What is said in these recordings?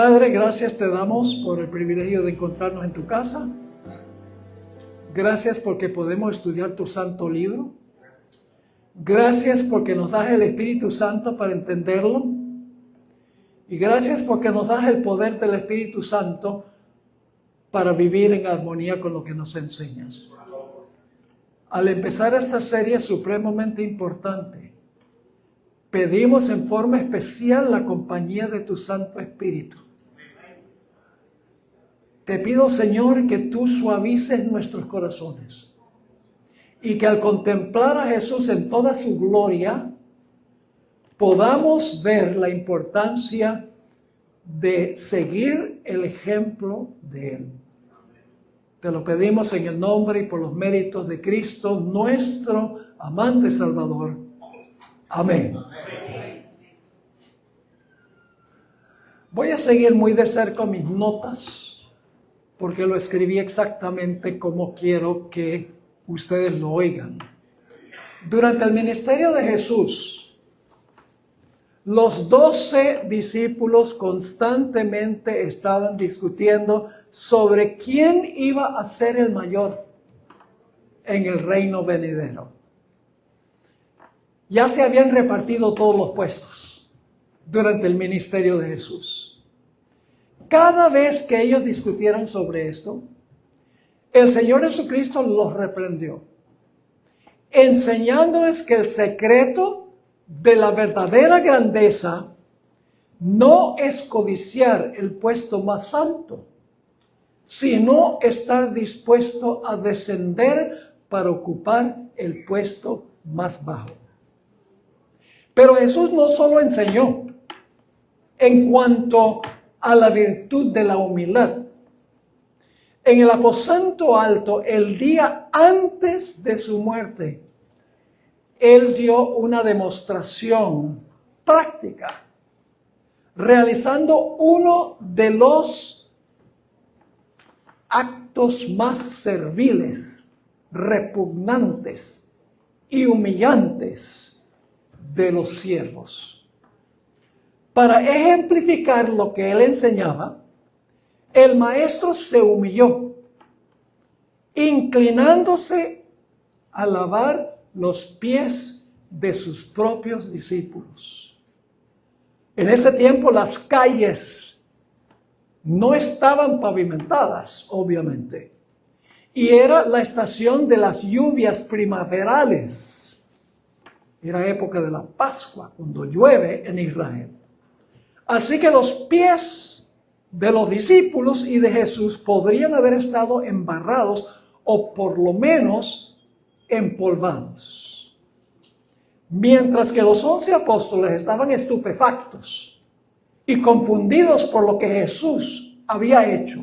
Padre, gracias te damos por el privilegio de encontrarnos en tu casa. Gracias porque podemos estudiar tu santo libro. Gracias porque nos das el Espíritu Santo para entenderlo. Y gracias porque nos das el poder del Espíritu Santo para vivir en armonía con lo que nos enseñas. Al empezar esta serie supremamente importante, pedimos en forma especial la compañía de tu Santo Espíritu. Te pido, Señor, que tú suavices nuestros corazones y que al contemplar a Jesús en toda su gloria, podamos ver la importancia de seguir el ejemplo de Él. Te lo pedimos en el nombre y por los méritos de Cristo, nuestro amante Salvador. Amén. Voy a seguir muy de cerca mis notas, porque lo escribí exactamente como quiero que ustedes lo oigan. Durante el ministerio de Jesús, los 12 discípulos constantemente estaban discutiendo sobre quién iba a ser el mayor en el reino venidero. Ya se habían repartido todos los puestos durante el ministerio de Jesús. Cada vez que ellos discutieron sobre esto, el Señor Jesucristo los reprendió, enseñándoles que el secreto de la verdadera grandeza no es codiciar el puesto más alto, sino estar dispuesto a descender para ocupar el puesto más bajo. Pero Jesús no solo enseñó en cuanto a la virtud de la humildad. En el aposento alto, el día antes de su muerte, Él dio una demostración práctica, realizando uno de los actos más serviles, repugnantes y humillantes de los siervos. Para ejemplificar lo que Él enseñaba, el maestro se humilló, inclinándose a lavar los pies de sus propios discípulos. En ese tiempo las calles no estaban pavimentadas, obviamente, y era la estación de las lluvias primaverales. Era época de la Pascua, cuando llueve en Israel. Así que los pies de los discípulos y de Jesús podrían haber estado embarrados o por lo menos empolvados. Mientras que los 11 apóstoles estaban estupefactos y confundidos por lo que Jesús había hecho,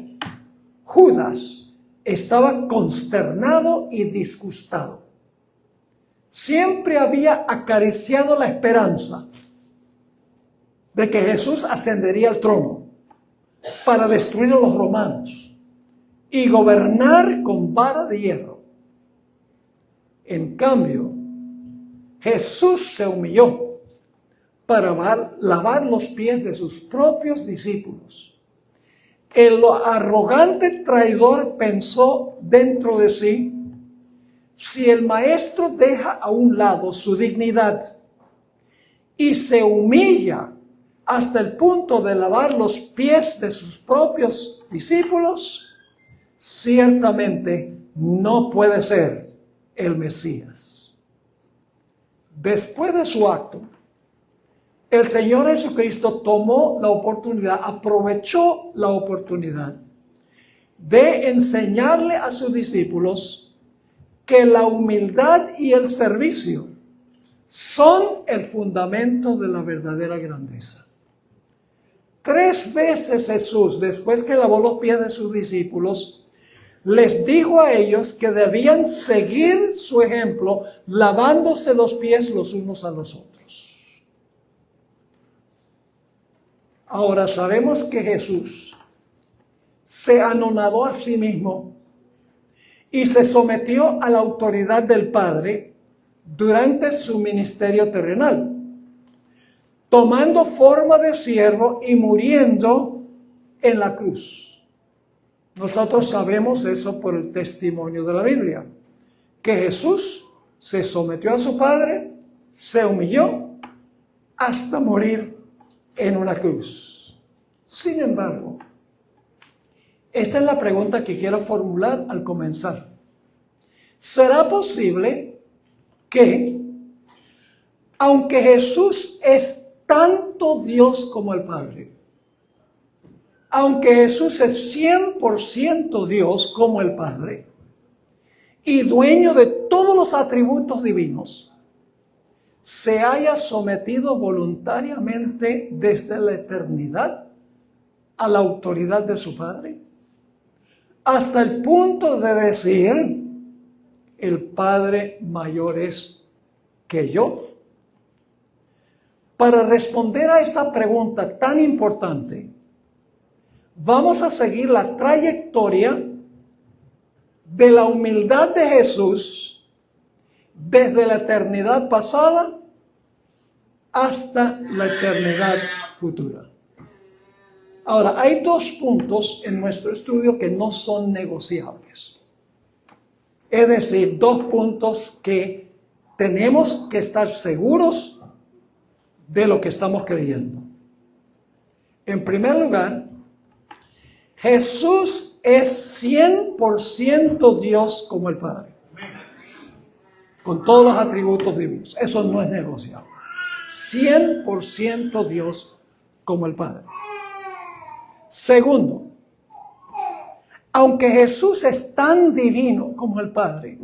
Judas estaba consternado y disgustado. Siempre había acariciado la esperanza de que Jesús ascendería al trono para destruir a los romanos y gobernar con vara de hierro. En cambio, Jesús se humilló para lavar los pies de sus propios discípulos. El arrogante traidor pensó dentro de sí: si el maestro deja a un lado su dignidad y se humilla hasta el punto de lavar los pies de sus propios discípulos, ciertamente no puede ser el Mesías. Después de su acto, el Señor Jesucristo tomó la oportunidad, aprovechó la oportunidad de enseñarle a sus discípulos que la humildad y el servicio son el fundamento de la verdadera grandeza. 3 veces Jesús, después que lavó los pies de sus discípulos, les dijo a ellos que debían seguir su ejemplo, lavándose los pies los unos a los otros. Ahora sabemos que Jesús se anonadó a sí mismo y se sometió a la autoridad del Padre durante su ministerio terrenal, tomando forma de siervo y muriendo en la cruz. Nosotros sabemos eso por el testimonio de la Biblia, que Jesús se sometió a su Padre, se humilló hasta morir en una cruz. Sin embargo, esta es la pregunta que quiero formular al comenzar. ¿Será posible que, aunque Jesús es tanto Dios como el Padre, aunque Jesús es 100% Dios como el Padre y dueño de todos los atributos divinos, se haya sometido voluntariamente desde la eternidad a la autoridad de su Padre? Hasta el punto de decir, el Padre mayor es que yo. Para responder a esta pregunta tan importante, vamos a seguir la trayectoria de la humildad de Jesús desde la eternidad pasada hasta la eternidad futura. Ahora, hay dos puntos en nuestro estudio que no son negociables. Es decir, dos puntos que tenemos que estar seguros de lo que estamos creyendo. En primer lugar, Jesús es 100% Dios como el Padre, con todos los atributos divinos. Eso no es negociable. 100% Dios como el Padre. Segundo, aunque Jesús es tan divino como el Padre,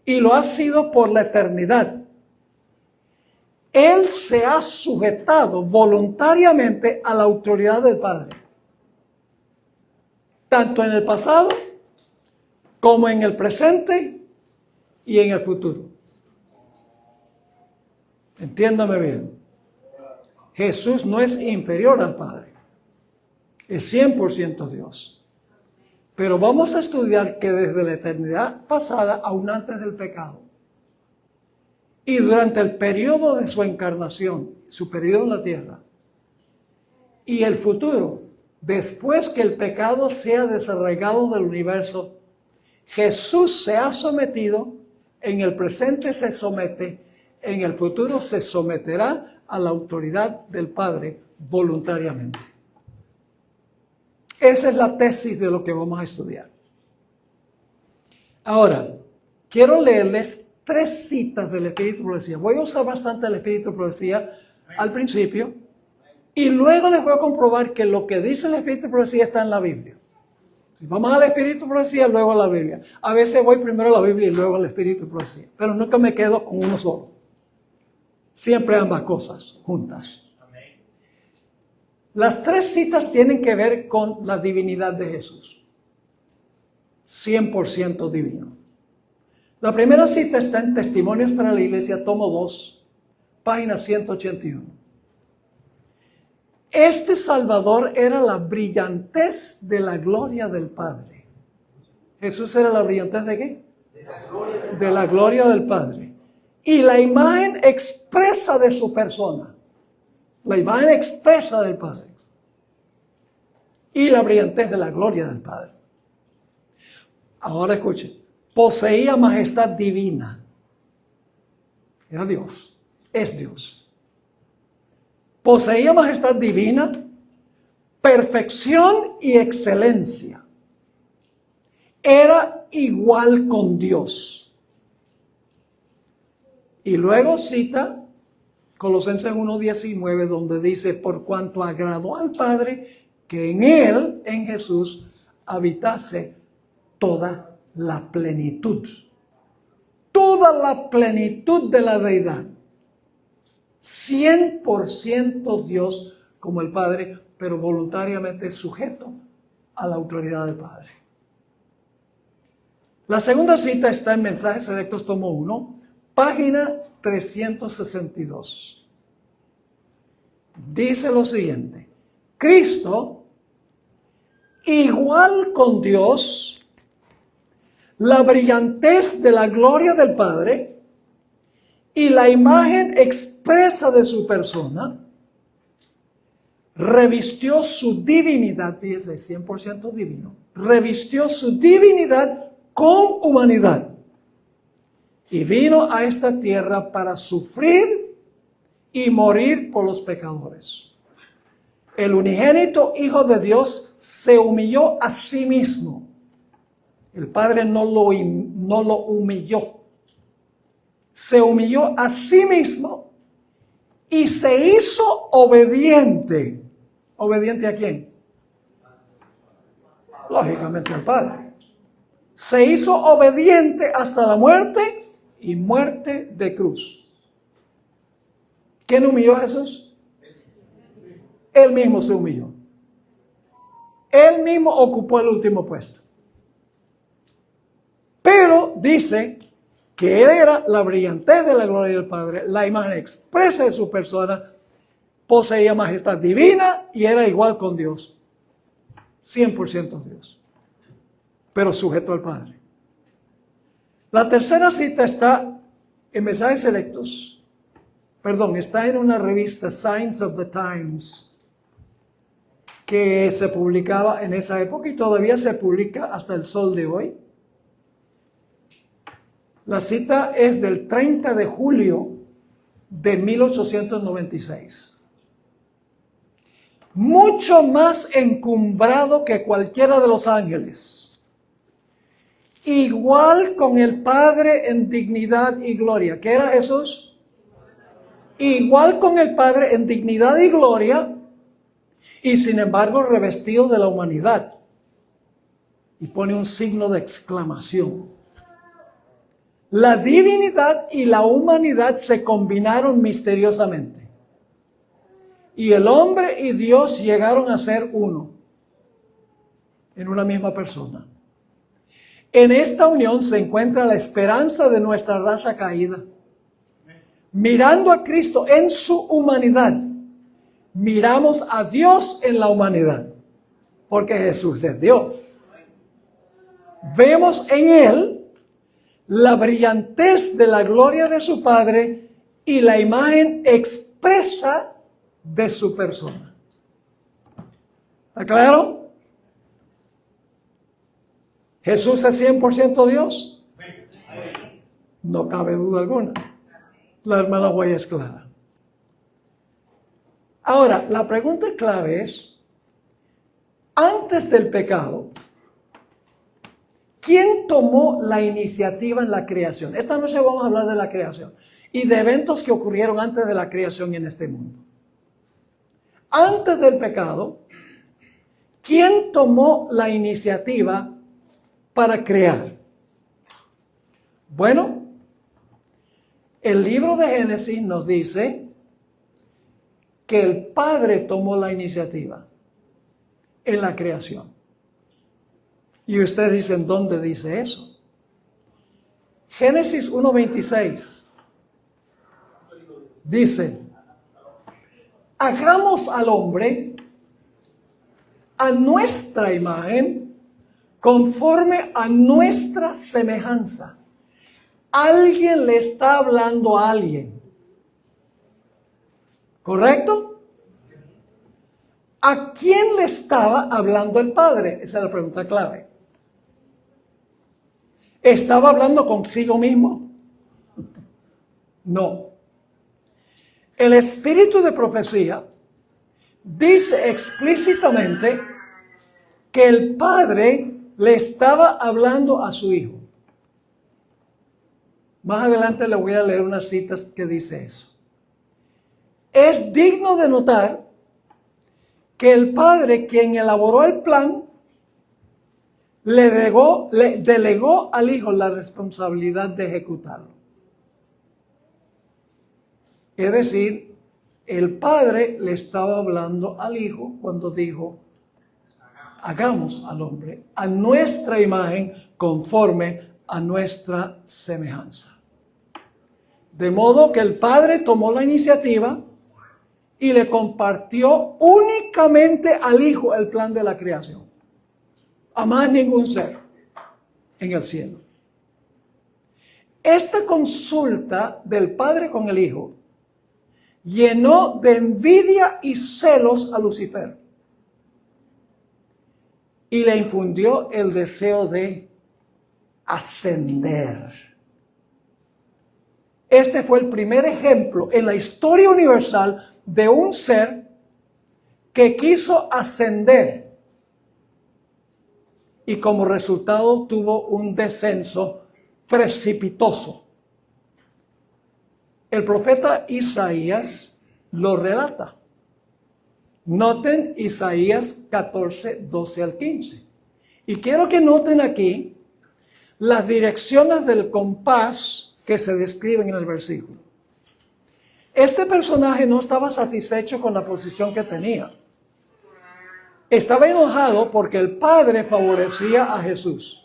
y lo ha sido por la eternidad, Él se ha sujetado voluntariamente a la autoridad del Padre, tanto en el pasado como en el presente y en el futuro. Entiéndame bien. Jesús no es inferior al Padre. Es 100% Dios. Pero vamos a estudiar que desde la eternidad pasada, aún antes del pecado, y durante el periodo de su encarnación, su periodo en la tierra, y el futuro, después que el pecado sea desarraigado del universo, Jesús se ha sometido, en el presente se somete, en el futuro se someterá a la autoridad del Padre voluntariamente. Esa es la tesis de lo que vamos a estudiar. Ahora, quiero leerles 3 citas del Espíritu de Profecía. Voy a usar bastante el Espíritu de Profecía al principio y luego les voy a comprobar que lo que dice el Espíritu de Profecía está en la Biblia. Si vamos al Espíritu de Profecía, luego a la Biblia. A veces voy primero a la Biblia y luego al Espíritu de Profecía, pero nunca me quedo con uno solo. Siempre ambas cosas juntas. Las 3 citas tienen que ver con la divinidad de Jesús. 100% divino. La primera cita está en Testimonios para la Iglesia, tomo 2, página 181. Este Salvador era la brillantez de la gloria del Padre. ¿Jesús era la brillantez de qué? De la gloria del Padre. Y la imagen expresa de su persona. La imagen expresa del Padre. Y la brillantez de la gloria del Padre. Ahora escuchen. Poseía majestad divina. Era Dios. Es Dios. Poseía majestad divina, perfección y excelencia. Era igual con Dios. Y luego cita Colosenses 1:19, donde dice, por cuanto agradó al Padre que en Él, en Jesús, habitase toda la plenitud. Toda la plenitud de la deidad. 100% Dios como el Padre, pero voluntariamente sujeto a la autoridad del Padre. La segunda cita está en Mensajes Selectos, tomo 1, página 362. Dice lo siguiente: Cristo, igual con Dios, la brillantez de la gloria del Padre y la imagen expresa de su persona, revistió su divinidad, fíjese, 100% divino, revistió su divinidad con humanidad y vino a esta tierra para sufrir y morir por los pecadores. El unigénito Hijo de Dios se humilló a sí mismo. El Padre no lo humilló. Se humilló a sí mismo y se hizo obediente. ¿Obediente a quién? Lógicamente al Padre. Se hizo obediente hasta la muerte y muerte de cruz. ¿Quién humilló a Jesús? Él mismo se humilló. Él mismo ocupó el último puesto. Pero dice que Él era la brillantez de la gloria del Padre, la imagen expresa de su persona, poseía majestad divina y era igual con Dios. 100% Dios. Pero sujeto al Padre. La tercera cita está en Mensajes Selectos. Está en una revista, Signs of the Times, que se publicaba en esa época y todavía se publica hasta el sol de hoy. La cita es del 30 de julio de 1896. Mucho más encumbrado que cualquiera de los ángeles. Igual con el Padre en dignidad y gloria. ¿Qué era Jesús? Igual con el Padre en dignidad y gloria, y sin embargo revestido de la humanidad. Y pone un signo de exclamación. La divinidad y la humanidad se combinaron misteriosamente. Y el hombre y Dios llegaron a ser uno. En una misma persona. En esta unión se encuentra la esperanza de nuestra raza caída. Mirando a Cristo en su humanidad, miramos a Dios en la humanidad. Porque Jesús es Dios. Vemos en Él la brillantez de la gloria de su Padre y la imagen expresa de su persona. ¿Está claro? ¿Jesús es 100% Dios? No cabe duda alguna. La hermana Guay es clara. Ahora, la pregunta clave es, antes del pecado, ¿quién tomó la iniciativa en la creación? Esta noche vamos a hablar de la creación y de eventos que ocurrieron antes de la creación en este mundo. Antes del pecado, ¿quién tomó la iniciativa para crear? Bueno, el libro de Génesis nos dice que el Padre tomó la iniciativa en la creación. Y ustedes dicen, ¿dónde dice eso? Génesis 1:26 dice, hagamos al hombre a nuestra imagen, conforme a nuestra semejanza. Alguien le está hablando a alguien. ¿Correcto? ¿A quién le estaba hablando el Padre? Esa es la pregunta clave. ¿Estaba hablando consigo mismo? No. El espíritu de profecía dice explícitamente que el Padre le estaba hablando a su Hijo. Más adelante le voy a leer unas citas que dice eso. Es digno de notar que el Padre, quien elaboró el plan, le delegó al Hijo la responsabilidad de ejecutarlo. Es decir, el Padre le estaba hablando al Hijo cuando dijo, hagamos al hombre a nuestra imagen conforme a nuestra semejanza. De modo que el Padre tomó la iniciativa y le compartió únicamente al Hijo el plan de la creación. A más ningún ser en el cielo. Esta consulta del Padre con el Hijo llenó de envidia y celos a Lucifer y le infundió el deseo de ascender. Este fue el primer ejemplo en la historia universal de un ser que quiso ascender y como resultado tuvo un descenso precipitoso. El profeta Isaías lo relata. Noten Isaías 14, 12 al 15. Y quiero que noten aquí las direcciones del compás que se describen en el versículo. Este personaje no estaba satisfecho con la posición que tenía. Estaba enojado porque el Padre favorecía a Jesús.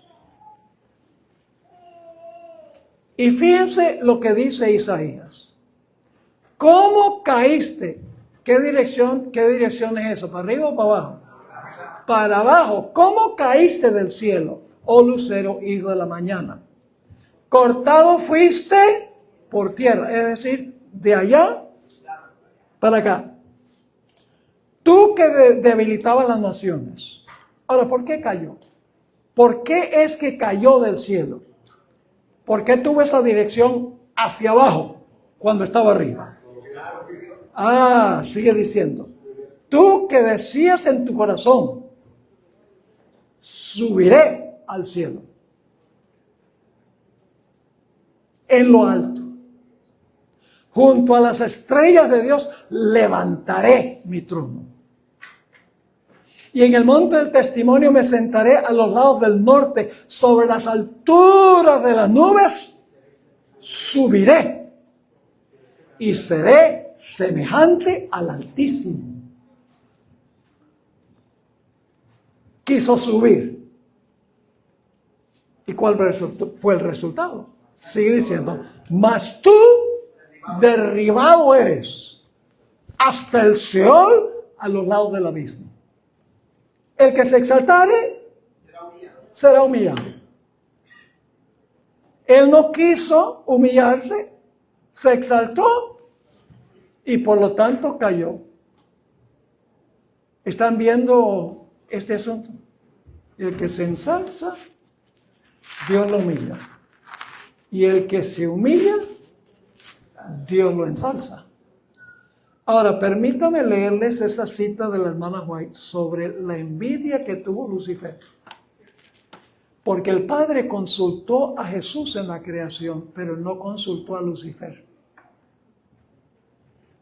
Y fíjense lo que dice Isaías. ¿Cómo caíste? ¿Qué dirección es eso? ¿Para arriba o para abajo? Para abajo. ¿Cómo caíste del cielo, oh lucero, hijo de la mañana? Cortado fuiste por tierra, es decir, de allá para acá. Tú que debilitabas las naciones. Ahora, ¿por qué cayó? ¿Por qué es que cayó del cielo? ¿Por qué tuvo esa dirección hacia abajo cuando estaba arriba? Sigue diciendo. Tú que decías en tu corazón, subiré al cielo. En lo alto. Junto a las estrellas de Dios levantaré mi trono. Y en el monte del testimonio me sentaré a los lados del norte, sobre las alturas de las nubes, subiré y seré semejante al Altísimo. Quiso subir. ¿Y cuál fue el resultado? Sigue diciendo, mas tú derribado eres hasta el Seol, a los lados del abismo. El que se exaltare será humillado. Él no quiso humillarse, se exaltó y por lo tanto cayó. ¿Están viendo este asunto? El que se ensalza, Dios lo humilla. Y el que se humilla, Dios lo ensalza. Ahora, permítame leerles esa cita de la hermana White sobre la envidia que tuvo Lucifer. Porque el Padre consultó a Jesús en la creación, pero no consultó a Lucifer.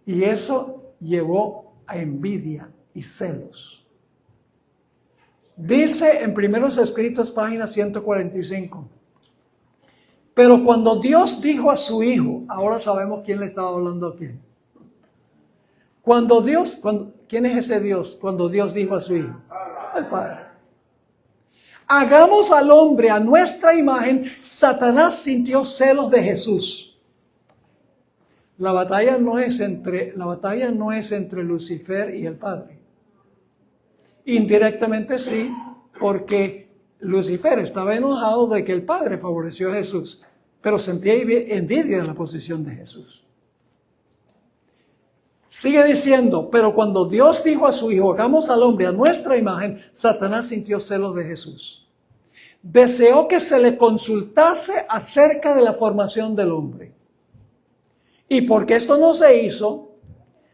Y eso llevó a envidia y celos. Dice en Primeros Escritos, página 145. Pero cuando Dios dijo a su Hijo, ahora sabemos quién le estaba hablando a quién. ¿Quién es ese Dios? Cuando Dios dijo a su Hijo, el Padre. Hagamos al hombre a nuestra imagen. Satanás sintió celos de Jesús. La batalla no es entre Lucifer y el Padre. Indirectamente sí, porque Lucifer estaba enojado de que el Padre favoreció a Jesús, pero sentía envidia de la posición de Jesús. Sigue diciendo, pero cuando Dios dijo a su Hijo, hagamos al hombre a nuestra imagen, Satanás sintió celos de Jesús. Deseó que se le consultase acerca de la formación del hombre. Y porque esto no se hizo,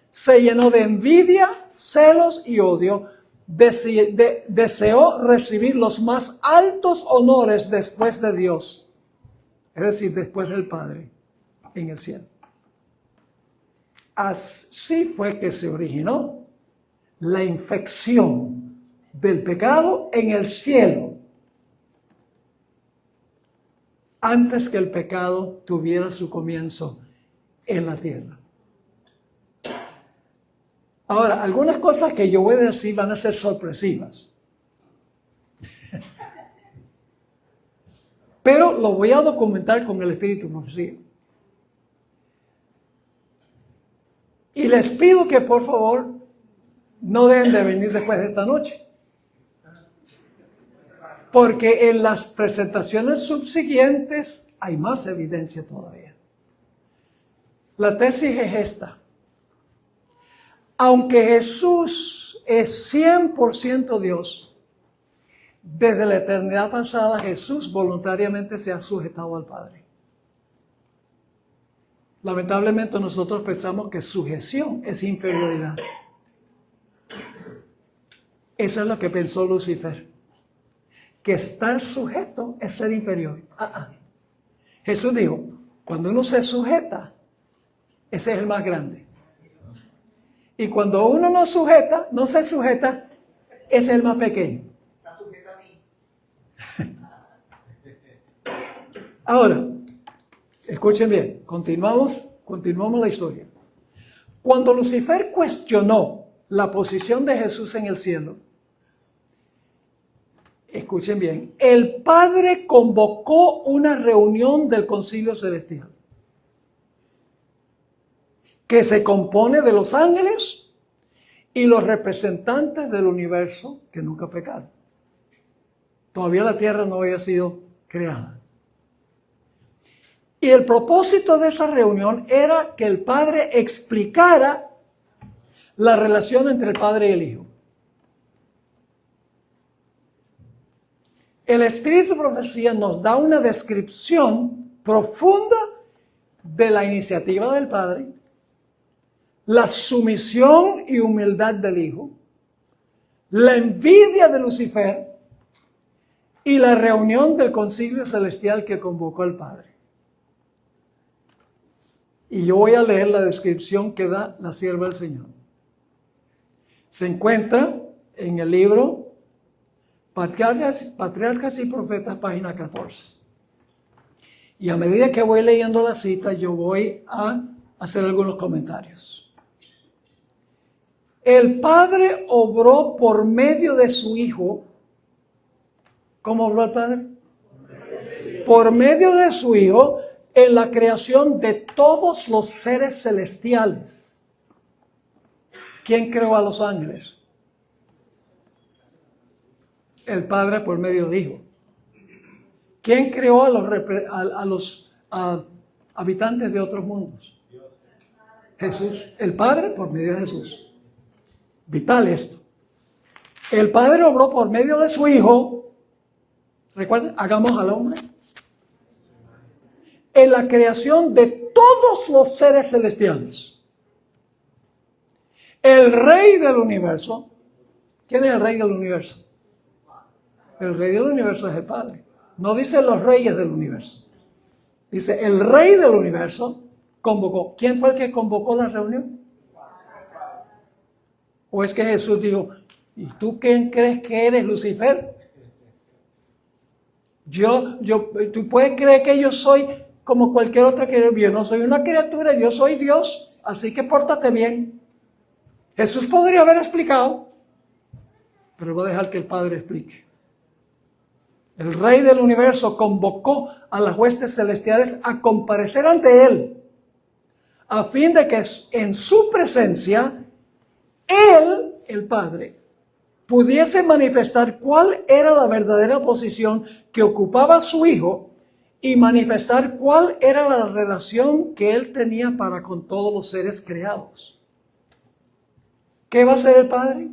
se llenó de envidia, celos y odio. Deseó recibir los más altos honores después de Dios, es decir, después del Padre, en el cielo. Así fue que se originó la infección del pecado en el cielo, antes que el pecado tuviera su comienzo en la tierra. Ahora, algunas cosas que yo voy a decir van a ser sorpresivas. Pero lo voy a documentar con el Espíritu Profecía. Y les pido que por favor no deben de venir después de esta noche. Porque en las presentaciones subsiguientes hay más evidencia todavía. La tesis es esta. Aunque Jesús es 100% Dios, desde la eternidad pasada Jesús voluntariamente se ha sujetado al Padre. Lamentablemente nosotros pensamos que sujeción es inferioridad. Eso es lo que pensó Lucifer. Que estar sujeto es ser inferior. Jesús dijo, cuando uno se sujeta, ese es el más grande. Y cuando uno no se sujeta, ese es el más pequeño. Está sujeta a mí. Ahora, escuchen bien, continuamos la historia. Cuando Lucifer cuestionó la posición de Jesús en el cielo, escuchen bien, el Padre convocó una reunión del Concilio Celestial, que se compone de los ángeles y los representantes del universo que nunca pecaron. Todavía la tierra no había sido creada. Y el propósito de esa reunión era que el Padre explicara la relación entre el Padre y el Hijo. El Espíritu de Profecía nos da una descripción profunda de la iniciativa del Padre, la sumisión y humildad del Hijo, la envidia de Lucifer y la reunión del Concilio Celestial que convocó al Padre. Y yo voy a leer la descripción que da la sierva del Señor. Se encuentra en el libro Patriarcas y Profetas, página 14. Y a medida que voy leyendo la cita, yo voy a hacer algunos comentarios. El Padre obró por medio de su Hijo. ¿Cómo obró el Padre? Por medio de su Hijo en la creación de todos los seres celestiales. ¿Quién creó a los ángeles? El Padre por medio del Hijo. ¿Quién creó a los habitantes de otros mundos? Jesús. El Padre por medio de Jesús. Vital esto. El Padre obró por medio de su Hijo. Recuerden, hagamos al hombre. En la creación de todos los seres celestiales. El Rey del universo. ¿Quién es el Rey del universo? El Rey del universo es el Padre. No dice los reyes del universo. Dice el Rey del universo convocó. ¿Quién fue el que convocó la reunión? ¿O es que Jesús dijo, ¿y tú quién crees que eres, Lucifer? Tú puedes creer que yo soy como cualquier otra criatura. Yo no soy una criatura, yo soy Dios, así que pórtate bien. Jesús podría haber explicado, pero voy a dejar que el Padre explique. El Rey del universo convocó a las huestes celestiales a comparecer ante Él, a fin de que en su presencia, Él, el Padre, pudiese manifestar cuál era la verdadera posición que ocupaba su Hijo y manifestar cuál era la relación que Él tenía para con todos los seres creados. ¿Qué va a hacer el Padre?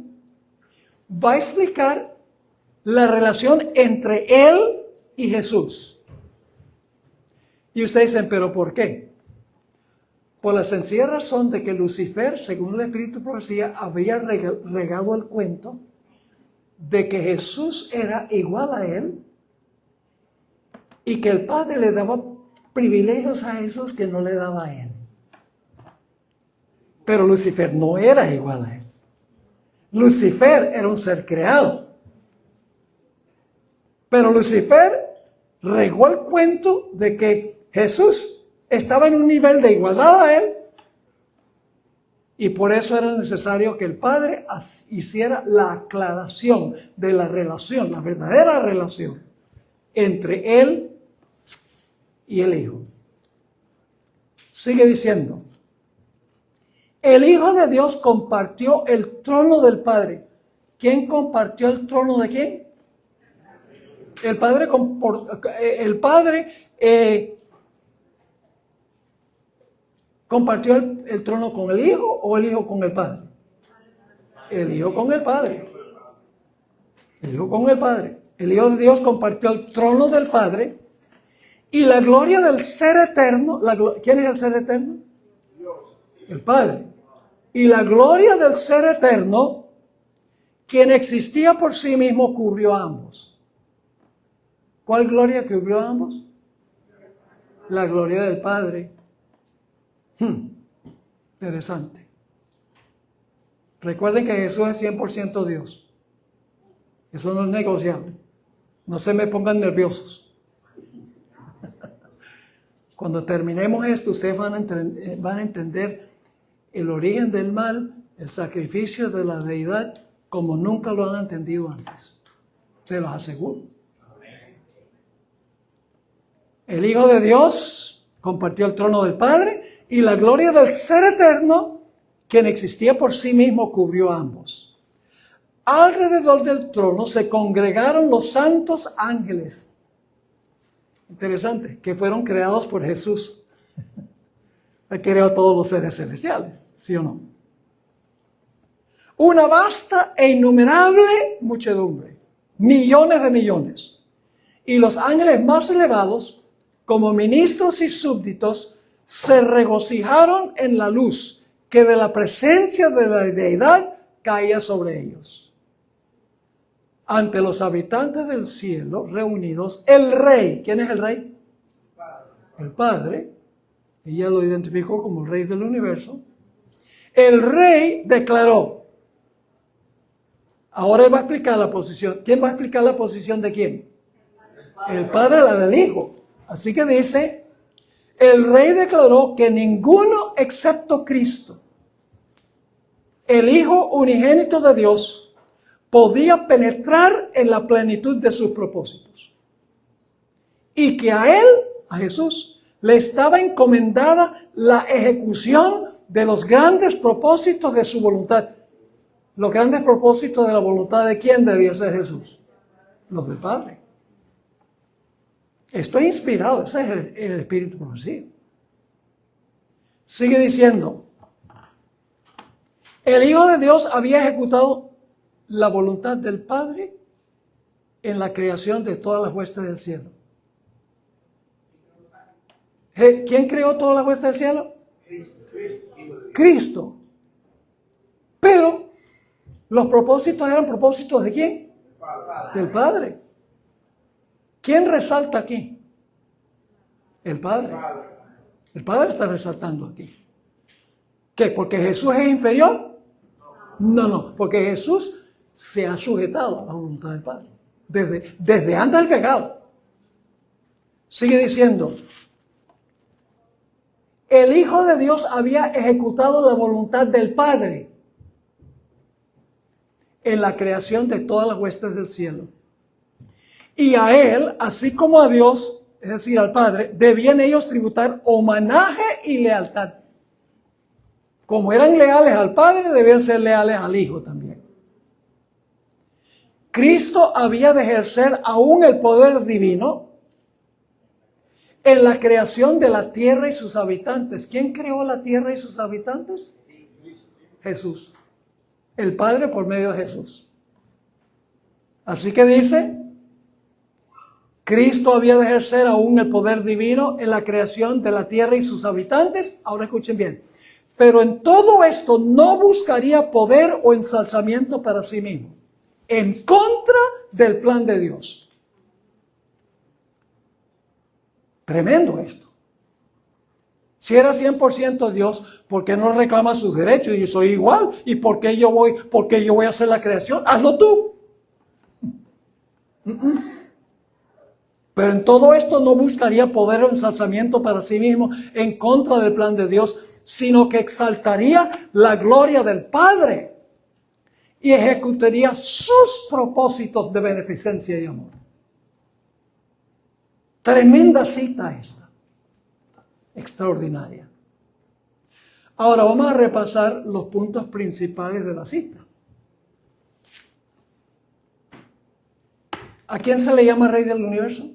Va a explicar la relación entre Él y Jesús. Y ustedes dicen, ¿pero por qué? Por la sencilla razón de que Lucifer, según el Espíritu de Profecía, había regado el cuento de que Jesús era igual a Él y que el Padre le daba privilegios a Jesús que no le daba a Él. Pero Lucifer no era igual a Él. Lucifer era un ser creado. Pero Lucifer regó el cuento de que Jesús estaba en un nivel de igualdad a Él y por eso era necesario que el Padre hiciera la aclaración de la relación, la verdadera relación entre Él y el Hijo. Sigue diciendo, el Hijo de Dios compartió el trono del Padre. ¿Quién compartió el trono de quién? El Padre compartió el trono con el Hijo o el Hijo con el Padre. El Hijo con el Padre. El Hijo con el Padre. El Hijo de Dios compartió el trono del Padre y la gloria del Ser Eterno. ¿Quién es el Ser Eterno? El Padre. Y la gloria del Ser Eterno, quien existía por sí mismo, cubrió a ambos. ¿Cuál gloria cubrió a ambos? La gloria del Padre. Interesante. Recuerden que Jesús es 100% Dios. Eso no es negociable. No se me pongan nerviosos. Cuando terminemos esto, ustedes van a entender el origen del mal, el sacrificio de la deidad, como nunca lo han entendido antes. Se los aseguro. El Hijo de Dios compartió el trono del Padre y la gloria del Ser Eterno, quien existía por sí mismo, cubrió a ambos. Alrededor del trono se congregaron los santos ángeles. Interesante, que fueron creados por Jesús. Él creó a todos los seres celestiales, ¿sí o no? Una vasta e innumerable muchedumbre, millones de millones. Y los ángeles más elevados, como ministros y súbditos, se regocijaron en la luz que de la presencia de la deidad caía sobre ellos. Ante los habitantes del cielo reunidos, el rey, ¿quién es el rey? El Padre, ella lo identificó como el rey del universo. El rey declaró, ahora él va a explicar la posición. ¿Quién va a explicar la posición de quién? El Padre, la del Hijo. Así que dice, el rey declaró que ninguno excepto Cristo, el Hijo unigénito de Dios, podía penetrar en la plenitud de sus propósitos. Y que a él, a Jesús, le estaba encomendada la ejecución de los grandes propósitos de su voluntad. Los grandes propósitos de la voluntad de quién debía ser Jesús. Los del Padre. Estoy inspirado, ese es el Espíritu profético. Sigue diciendo, el Hijo de Dios había ejecutado la voluntad del Padre en la creación de todas las huestes del cielo. ¿Quién creó todas las huestes del cielo? Cristo. Pero los propósitos eran propósitos ¿de quién? Del Padre. ¿Quién resalta aquí? El Padre. El Padre está resaltando aquí. ¿Qué? ¿Porque Jesús es inferior? No, porque Jesús se ha sujetado a la voluntad del Padre. Desde antes del pecado. Sigue diciendo, el Hijo de Dios había ejecutado la voluntad del Padre en la creación de todas las huestes del cielo. Y a Él, así como a Dios, es decir, al Padre, debían ellos tributar homenaje y lealtad. Como eran leales al Padre, debían ser leales al Hijo también. Cristo había de ejercer aún el poder divino en la creación de la tierra y sus habitantes. ¿Quién creó la tierra y sus habitantes? Jesús. El Padre por medio de Jesús. Así que dice, Cristo había de ejercer aún el poder divino en la creación de la tierra y sus habitantes. Ahora escuchen bien. Pero en todo esto no buscaría poder o ensalzamiento para sí mismo, en contra del plan de Dios. Tremendo esto. Si era 100% Dios, ¿por qué no reclama sus derechos? Yo soy igual. ¿Y por qué yo voy a hacer la creación? Hazlo tú. Pero en todo esto no buscaría poder o ensalzamiento para sí mismo en contra del plan de Dios, sino que exaltaría la gloria del Padre y ejecutaría sus propósitos de beneficencia y amor. Tremenda cita esta, extraordinaria. Ahora vamos a repasar los puntos principales de la cita. ¿A quién se le llama Rey del Universo?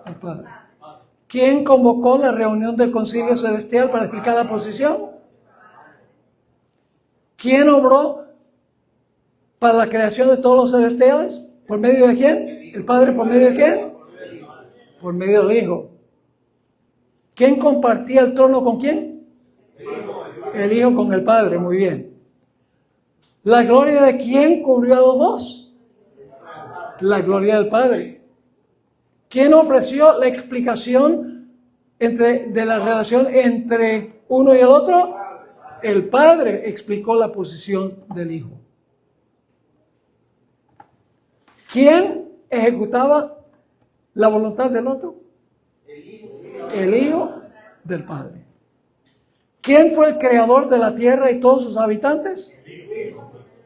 Al Padre. ¿Quién convocó la reunión del Concilio Celestial para explicar la posición? ¿Quién obró para la creación de todos los celestiales? ¿Por medio de quién? ¿El Padre por medio de quién? Por medio del Hijo. ¿Quién compartía el trono con quién? El Hijo con el Padre, muy bien. ¿La gloria de quién cubrió a los dos? La gloria del Padre. ¿Quién ofreció la explicación de la relación entre uno y el otro? El Padre explicó la posición del Hijo. ¿Quién ejecutaba la voluntad del otro? El Hijo del Padre. ¿Quién fue el creador de la tierra y todos sus habitantes?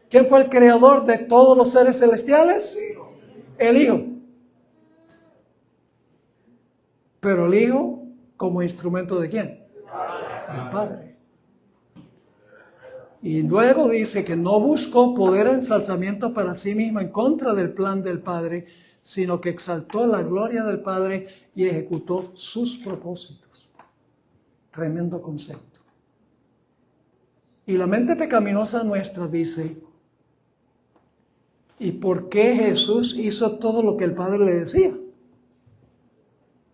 ¿Quién fue el creador de todos los seres celestiales? El Hijo. Pero el Hijo como instrumento ¿de quién? Del Padre. Y luego dice que no buscó poder o ensalzamiento para sí mismo en contra del plan del Padre, sino que exaltó la gloria del Padre y ejecutó sus propósitos. Tremendo concepto. Y la mente pecaminosa nuestra dice, ¿y por qué Jesús hizo todo lo que el Padre le decía?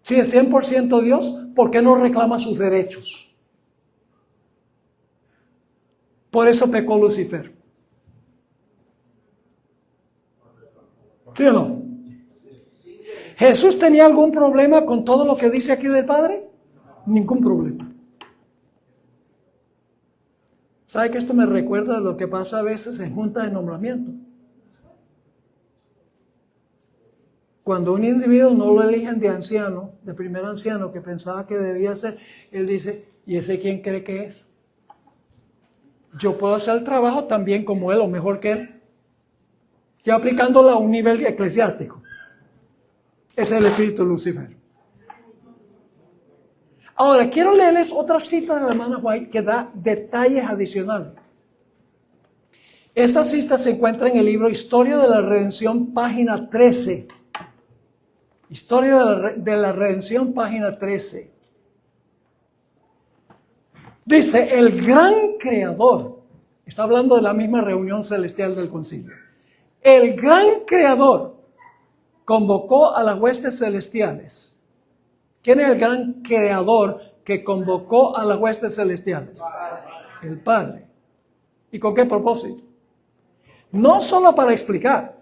Si es 100% Dios, ¿por qué no reclama sus derechos? Por eso pecó Lucifer. ¿Sí o no? ¿Jesús tenía algún problema con todo lo que dice aquí del Padre? Ningún problema. ¿Sabe que esto me recuerda a lo que pasa a veces en juntas de nombramiento? Cuando un individuo no lo eligen de anciano, de primer anciano que pensaba que debía ser, él dice, ¿y ese quién cree que es? Yo puedo hacer el trabajo también como él o mejor que él. Ya aplicándolo a un nivel eclesiástico. Es el espíritu de Lucifer. Ahora, quiero leerles otra cita de la hermana White que da detalles adicionales. Esta cita se encuentra en el libro Historia de la Redención, página 13. Historia de la Redención, página 13. Dice, el gran creador, está hablando de la misma reunión celestial del concilio. El gran creador convocó a las huestes celestiales. ¿Quién es el gran creador que convocó a las huestes celestiales? El Padre. ¿Y con qué propósito? No solo para explicar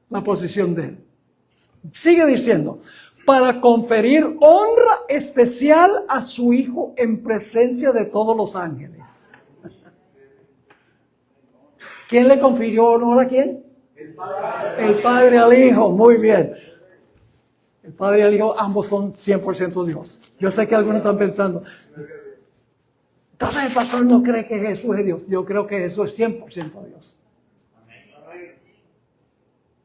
la posición de él. Sigue diciendo, para conferir honra especial a su Hijo en presencia de todos los ángeles. ¿Quién le confirió honor a quién? El Padre al Hijo, muy bien. El Padre y el Hijo, ambos son 100% Dios. Yo sé que algunos están pensando, entonces el pastor no cree que Jesús es Dios. Yo creo que Jesús es 100% Dios.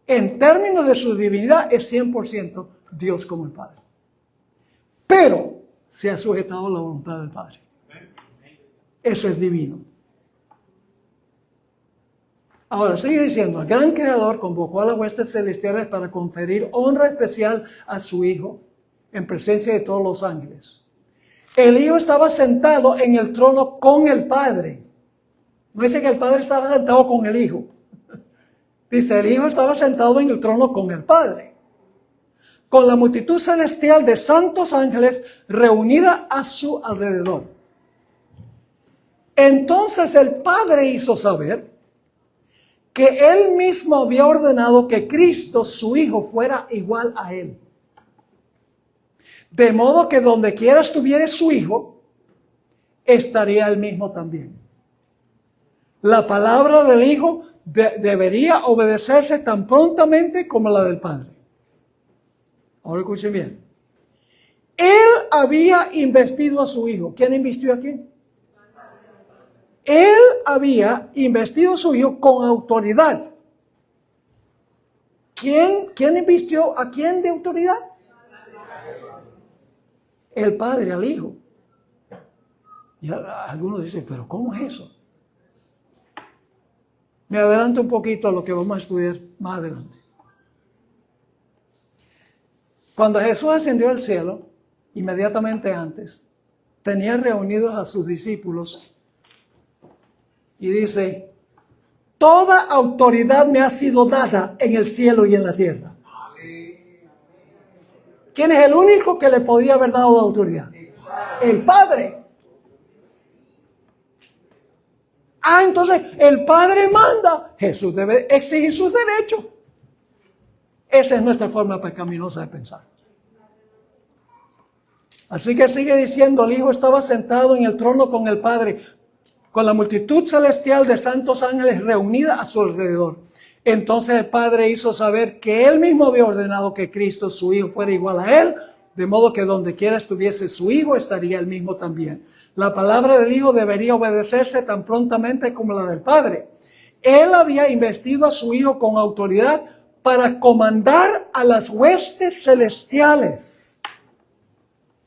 En términos de su divinidad es 100% Dios como el Padre. Pero se ha sujetado a la voluntad del Padre. Eso es divino. Ahora sigue diciendo, el gran creador convocó a las huestes celestiales para conferir honra especial a su Hijo en presencia de todos los ángeles. El Hijo estaba sentado en el trono con el Padre. No dice que el Padre estaba sentado con el Hijo. Dice, el Hijo estaba sentado en el trono con el Padre, con la multitud celestial de santos ángeles reunida a su alrededor. Entonces el Padre hizo saber que Él mismo había ordenado que Cristo, su Hijo, fuera igual a Él. De modo que donde quiera estuviera su Hijo, estaría Él mismo también. La palabra del Hijo debería obedecerse tan prontamente como la del Padre. Ahora escuchen bien. Él había investido a su Hijo. ¿Quién investió a quién? Él había investido a su Hijo con autoridad. ¿Quién invistió a quién de autoridad? El Padre al Hijo. Y algunos dicen, ¿pero cómo es eso? Me adelanto un poquito a lo que vamos a estudiar más adelante. Cuando Jesús ascendió al cielo, inmediatamente antes, tenía reunidos a sus discípulos y dice, toda autoridad me ha sido dada en el cielo y en la tierra. ¿Quién es el único que le podía haber dado la autoridad? El Padre. Entonces el Padre manda. Jesús debe exigir sus derechos. Esa es nuestra forma pecaminosa de pensar. Así que sigue diciendo, el Hijo estaba sentado en el trono con el Padre, con la multitud celestial de santos ángeles reunida a su alrededor. Entonces el Padre hizo saber que Él mismo había ordenado que Cristo, su Hijo, fuera igual a Él, de modo que donde quiera estuviese su Hijo, estaría Él mismo también. La palabra del Hijo debería obedecerse tan prontamente como la del Padre. Él había investido a su Hijo con autoridad para comandar a las huestes celestiales.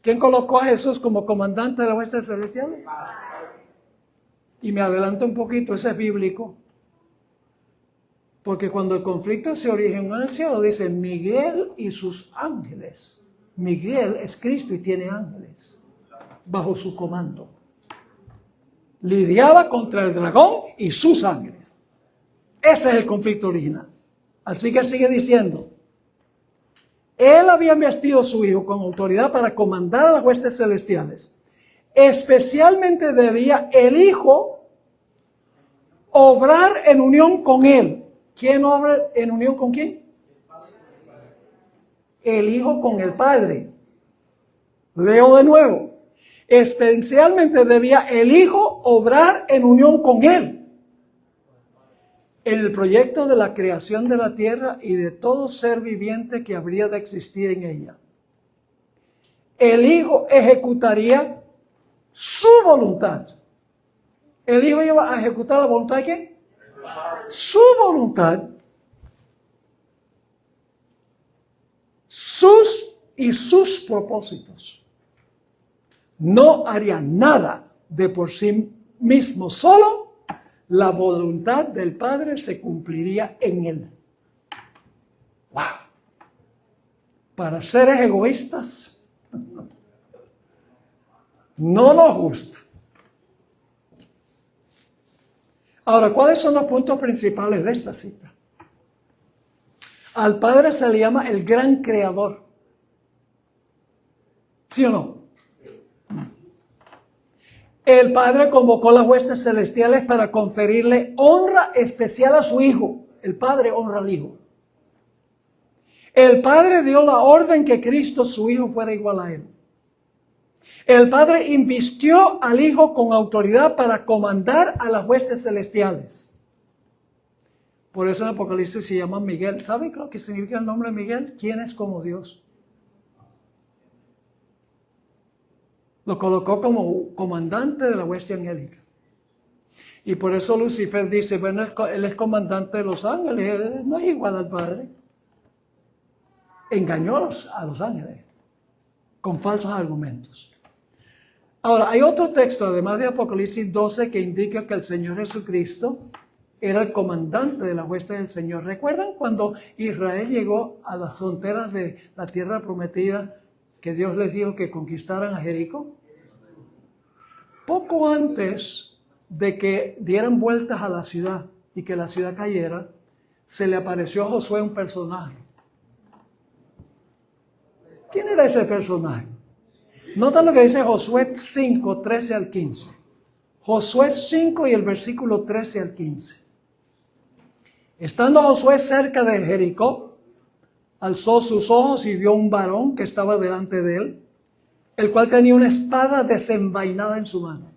¿Quién colocó a Jesús como comandante de las huestes celestiales? Y me adelanto un poquito, ese es bíblico. Porque cuando el conflicto se originó en el cielo, dice Miguel y sus ángeles. Miguel es Cristo y tiene ángeles bajo su comando. Lidiaba contra el dragón y sus ángeles. Ese es el conflicto original. Así que sigue diciendo, Él había investido a su Hijo con autoridad para comandar a las huestes celestiales. Especialmente debía el Hijo obrar en unión con Él. ¿Quién obra en unión con quién? El Hijo con el Padre. Leo de nuevo. Especialmente debía el Hijo obrar en unión con Él. En el proyecto de la creación de la tierra y de todo ser viviente que habría de existir en ella. El Hijo ejecutaría su voluntad. El Hijo iba a ejecutar la voluntad de quién? Su voluntad. Sus propósitos. No haría nada de por sí mismo solo. La voluntad del Padre se cumpliría en Él. ¡Wow! Para seres egoístas, no nos gusta. Ahora, ¿cuáles son los puntos principales de esta cita? Al Padre se le llama el gran creador. ¿Sí o no? El Padre convocó las huestes celestiales para conferirle honra especial a su Hijo. El Padre honra al Hijo. El Padre dio la orden que Cristo, su Hijo, fuera igual a Él. El Padre invistió al Hijo con autoridad para comandar a las huestes celestiales. Por eso en Apocalipsis se llama Miguel. ¿Saben lo que significa el nombre Miguel? ¿Quién es como Dios? Lo colocó como comandante de la hueste angélica. Y por eso Lucifer dice, bueno, él es comandante de los ángeles, él no es igual al Padre. Engañó a los ángeles con falsos argumentos. Ahora, hay otro texto, además de Apocalipsis 12, que indica que el Señor Jesucristo era el comandante de la hueste del Señor. ¿Recuerdan cuando Israel llegó a las fronteras de la tierra prometida, que Dios les dijo que conquistaran a Jericó? Poco antes de que dieran vueltas a la ciudad y que la ciudad cayera, se le apareció a Josué un personaje. ¿Quién era ese personaje? Nota lo que dice Josué 5, 13 al 15. Josué 5 y el versículo 13 al 15. Estando Josué cerca de Jericó, alzó sus ojos y vio un varón que estaba delante de él, el cual tenía una espada desenvainada en su mano.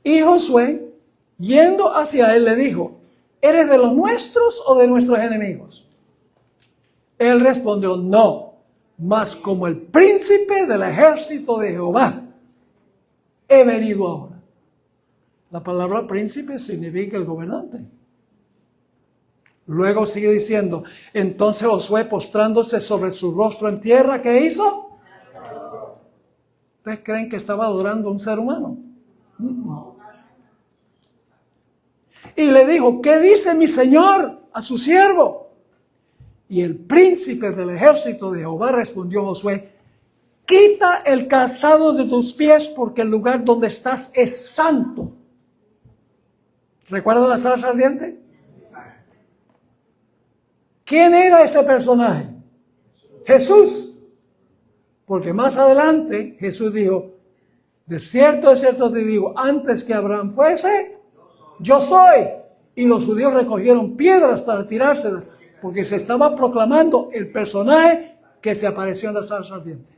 Y Josué, yendo hacia él, le dijo, ¿eres de los nuestros o de nuestros enemigos? Él respondió, no, mas como el príncipe del ejército de Jehová, he venido ahora. La palabra príncipe significa el gobernante. Luego sigue diciendo, entonces Josué, postrándose sobre su rostro en tierra, ¿qué hizo? ¿Ustedes creen que estaba adorando a un ser humano? Y le dijo, ¿qué dice mi señor a su siervo? Y el príncipe del ejército de Jehová respondió Josué, quita el calzado de tus pies porque el lugar donde estás es santo. ¿Recuerdan la zarza ardiente? ¿Quién era ese personaje? Jesús. Porque más adelante Jesús dijo, de cierto te digo, antes que Abraham fuese, yo soy. Y los judíos recogieron piedras para tirárselas, porque se estaba proclamando el personaje que se apareció en la zarza ardiente.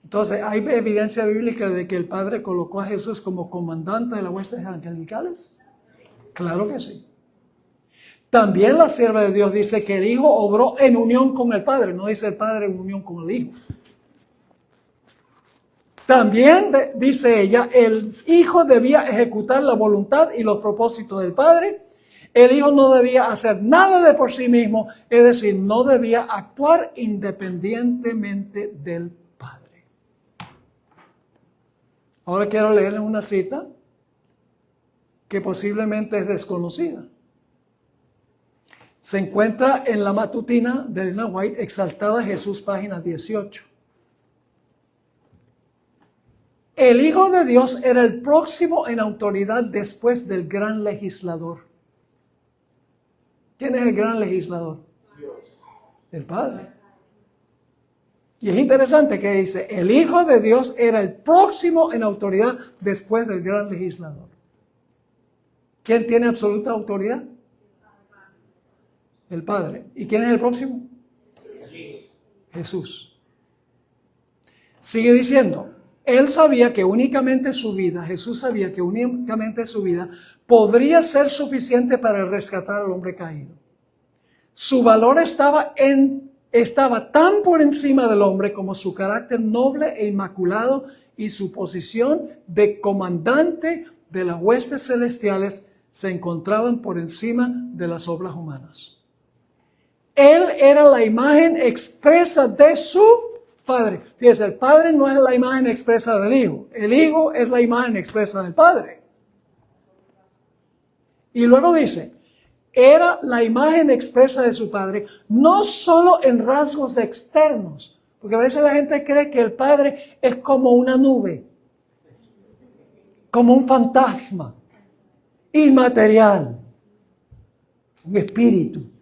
Entonces, ¿hay evidencia bíblica de que el Padre colocó a Jesús como comandante de las huestes angelicales? Claro que sí. También la sierva de Dios dice que el Hijo obró en unión con el Padre, no dice el Padre en unión con el Hijo. También dice ella, el Hijo debía ejecutar la voluntad y los propósitos del Padre. El Hijo no debía hacer nada de por sí mismo, es decir, no debía actuar independientemente del Padre. Ahora quiero leerles una cita que posiblemente es desconocida. Se encuentra en la matutina de Elena White, Exaltada Jesús, página 18. El Hijo de Dios era el próximo en autoridad después del gran legislador. ¿Quién es el gran legislador? Dios. El Padre. Y es interesante que dice, el Hijo de Dios era el próximo en autoridad después del gran legislador. ¿Quién tiene absoluta autoridad? El Padre. ¿Y quién es el próximo? Jesús. Sigue diciendo, Él sabía que únicamente su vida, Jesús sabía que únicamente su vida podría ser suficiente para rescatar al hombre caído. Su valor estaba tan por encima del hombre como su carácter noble e inmaculado y su posición de comandante de las huestes celestiales se encontraban por encima de las obras humanas. Él era la imagen expresa de su Padre. Fíjense, el Padre no es la imagen expresa del Hijo. El Hijo es la imagen expresa del Padre. Y luego dice, era la imagen expresa de su Padre, no solo en rasgos externos, porque a veces la gente cree que el Padre es como una nube, como un fantasma, inmaterial, un espíritu.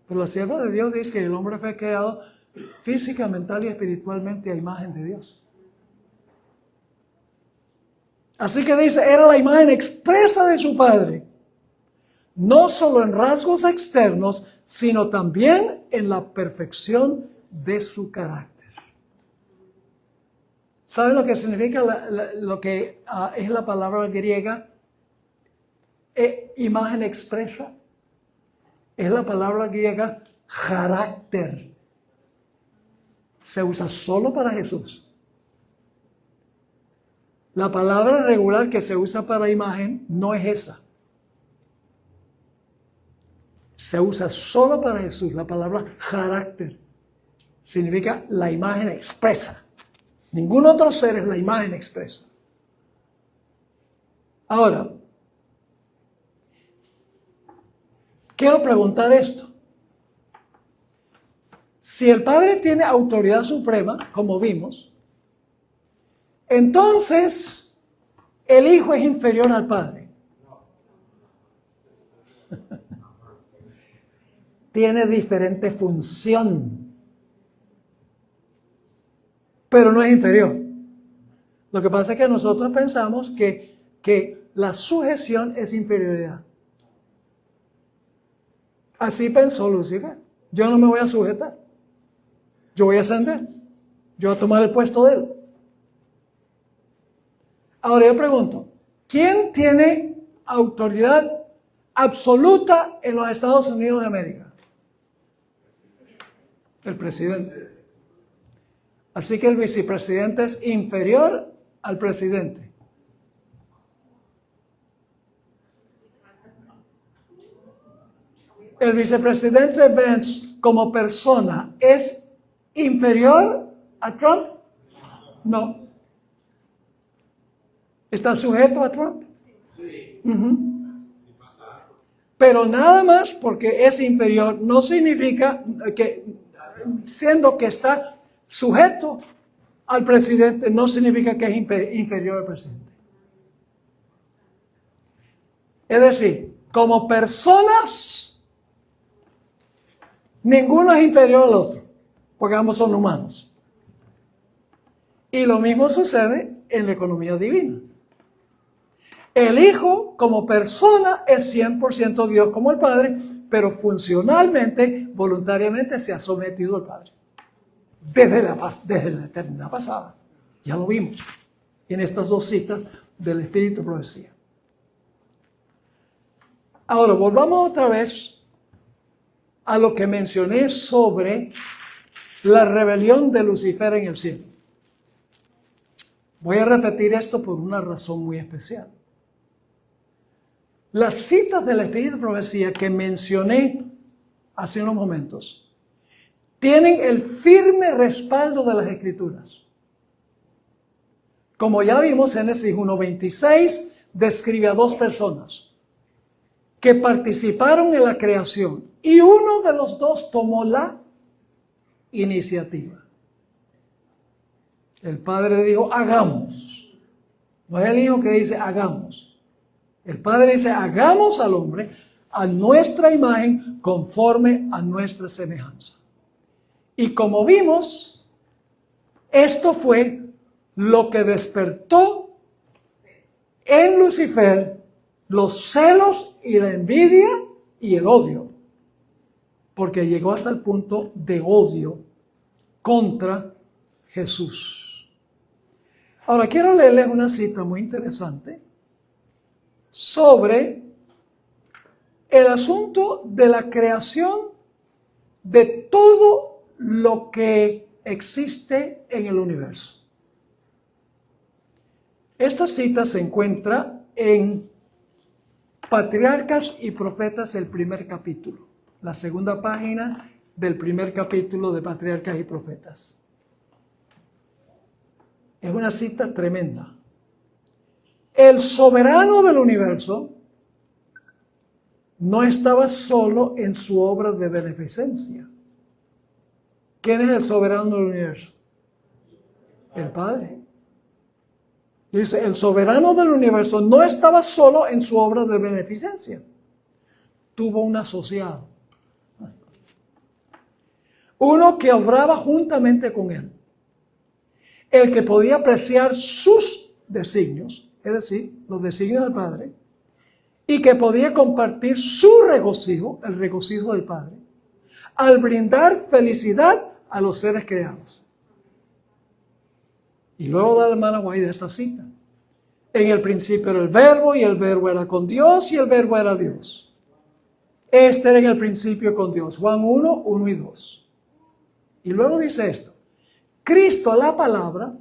Pero la sierva de Dios dice que el hombre fue creado física, mental y espiritualmente a imagen de Dios. Así que dice, era la imagen expresa de su Padre, no solo en rasgos externos, sino también en la perfección de su carácter. ¿Saben lo que significa lo que es la palabra griega? Imagen expresa. Es la palabra griega carácter. Se usa solo para Jesús. La palabra regular que se usa para imagen no es esa. Se usa solo para Jesús. La palabra carácter significa la imagen expresa. Ningún otro ser es la imagen expresa. Ahora, quiero preguntar esto. Si el Padre tiene autoridad suprema, como vimos, entonces el Hijo es inferior al Padre. Tiene diferente función, pero no es inferior. Lo que pasa es que nosotros pensamos que la sujeción es inferioridad. Así pensó Lucifer. Yo no me voy a sujetar. Yo voy a ascender. Yo voy a tomar el puesto de él. Ahora yo pregunto, ¿quién tiene autoridad absoluta en los Estados Unidos de América? El presidente. Así que el vicepresidente es inferior al presidente. El vicepresidente Vance como persona es inferior a Trump? No. ¿Está sujeto a Trump? Sí. Pero nada más porque es inferior no significa que, siendo que está sujeto al presidente, no significa que es inferior al presidente. Es decir, como personas, ninguno es inferior al otro, porque ambos son humanos. Y lo mismo sucede en la economía divina. El Hijo como persona es 100% Dios como el Padre, pero funcionalmente, voluntariamente se ha sometido al Padre. Desde la eternidad pasada. Ya lo vimos en estas dos citas del Espíritu Profecía. Ahora, volvamos otra vez a lo que mencioné sobre la rebelión de Lucifer en el cielo. Voy a repetir esto por una razón muy especial. Las citas del Espíritu de Profecía que mencioné hace unos momentos tienen el firme respaldo de las Escrituras. Como ya vimos, Génesis 1:26 describe a dos personas que participaron en la creación y uno de los dos tomó la iniciativa. El Padre dijo, hagamos. No es el Hijo que dice, hagamos. El Padre dice, hagamos al hombre a nuestra imagen conforme a nuestra semejanza. Y como vimos, esto fue lo que despertó en Lucifer los celos y la envidia y el odio. Porque llegó hasta el punto de odio contra Jesús. Ahora quiero leerles una cita muy interesante sobre el asunto de la creación de todo lo que existe en el universo. Esta cita se encuentra en Patriarcas y Profetas, el primer capítulo, la segunda página del primer capítulo de Patriarcas y Profetas. Es una cita tremenda. El soberano del universo no estaba solo en su obra de beneficencia. ¿Quién es el soberano del universo? El Padre. Dice, el soberano del universo no estaba solo en su obra de beneficencia. Tuvo un asociado. Uno que obraba juntamente con él. El que podía apreciar sus designios, es decir, los designios del Padre, y que podía compartir su regocijo, el regocijo del Padre, al brindar felicidad a los seres creados. Y luego da la hermana Guay de esta cita. En el principio era el Verbo, y el Verbo era con Dios, y el Verbo era Dios. Este era en el principio con Dios. Juan 1, 1 y 2. Y luego dice esto. Cristo, la palabra,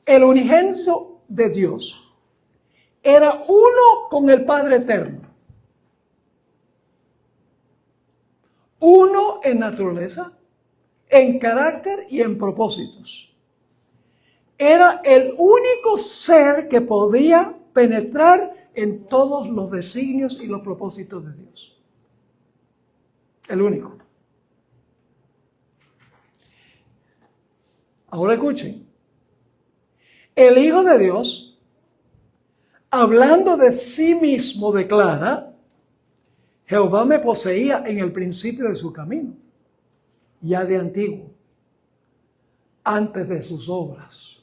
el unigénito de Dios, era uno con el Padre eterno. Uno en naturaleza, en carácter y en propósitos. Era el único ser que podía penetrar en todos los designios y los propósitos de Dios. El único. Ahora escuchen. El Hijo de Dios, hablando de sí mismo, declara, Jehová me poseía en el principio de su camino, ya de antiguo, antes de sus obras.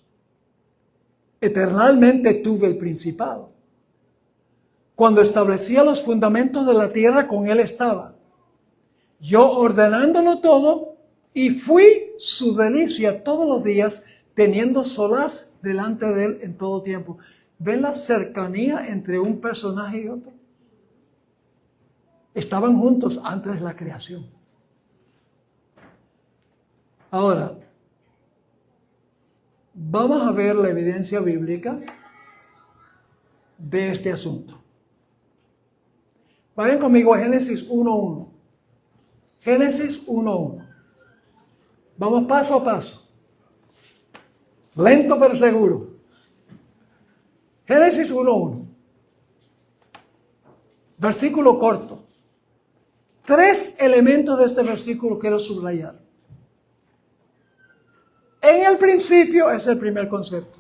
Eternalmente tuve el principado. Cuando establecía los fundamentos de la tierra, con él estaba. Yo ordenándolo todo, y fui su delicia todos los días, teniendo solaz delante de él en todo tiempo. ¿Ven la cercanía entre un personaje y otro? Estaban juntos antes de la creación. Ahora, vamos a ver la evidencia bíblica de este asunto. Vayan conmigo a Génesis 1:1. Génesis 1:1. Vamos paso a paso. Lento pero seguro. Génesis 1:1. Versículo corto. 3 elementos de este versículo quiero subrayar. En el principio es el primer concepto.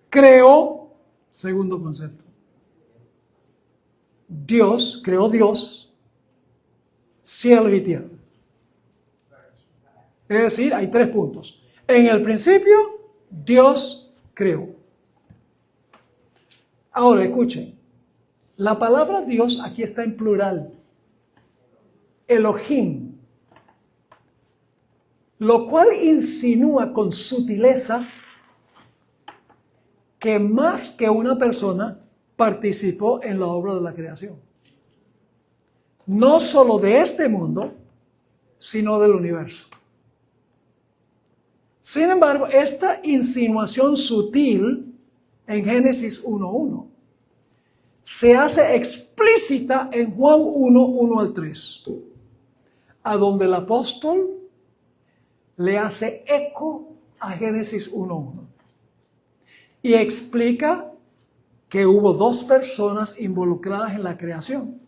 Creó, Segundo concepto. Dios, creó Dios, cielo y tierra. Es decir, hay 3 puntos. En el principio, Dios creó. Ahora, escuchen. La palabra Dios aquí está en plural. Elohim. Lo cual insinúa con sutileza que más que una persona participó en la obra de la creación. No solo de este mundo, sino del universo. Sin embargo, esta insinuación sutil en Génesis 1:1 se hace explícita en Juan 1:1 al 3, a donde el apóstol le hace eco a Génesis 1:1 y explica que hubo 2 personas involucradas en la creación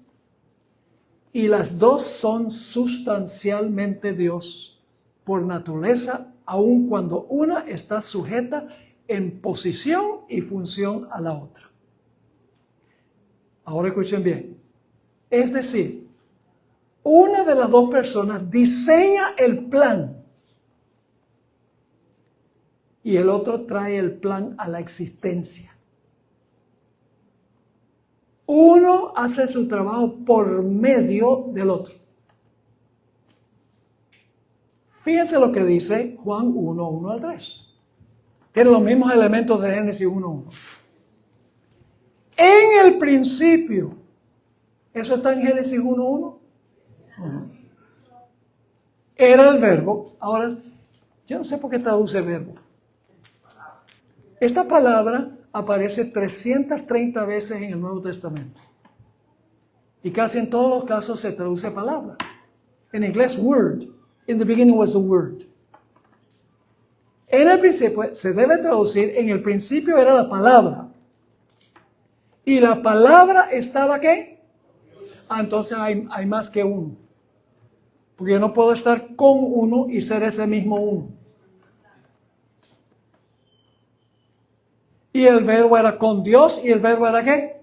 y las 2 son sustancialmente Dios por naturaleza, aun cuando una está sujeta en posición y función a la otra. Ahora escuchen bien. Es decir, una de las 2 personas diseña el plan y el otro trae el plan a la existencia. Uno hace su trabajo por medio del otro. Fíjense lo que dice Juan 1:1 al 3. Tiene los mismos elementos de Génesis 1:1. En el principio, ¿eso está en Génesis 1:1? Era el verbo. Ahora, yo no sé por qué traduce verbo. Esta palabra aparece 330 veces en el Nuevo Testamento. Y casi en todos los casos se traduce palabra. En inglés, word. In the beginning was the word. En el principio se debe traducir, en el principio era la palabra. Y la palabra estaba ¿qué? Entonces hay más que uno. Porque yo no puedo estar con uno y ser ese mismo uno. Y el verbo era con Dios y el verbo era ¿qué?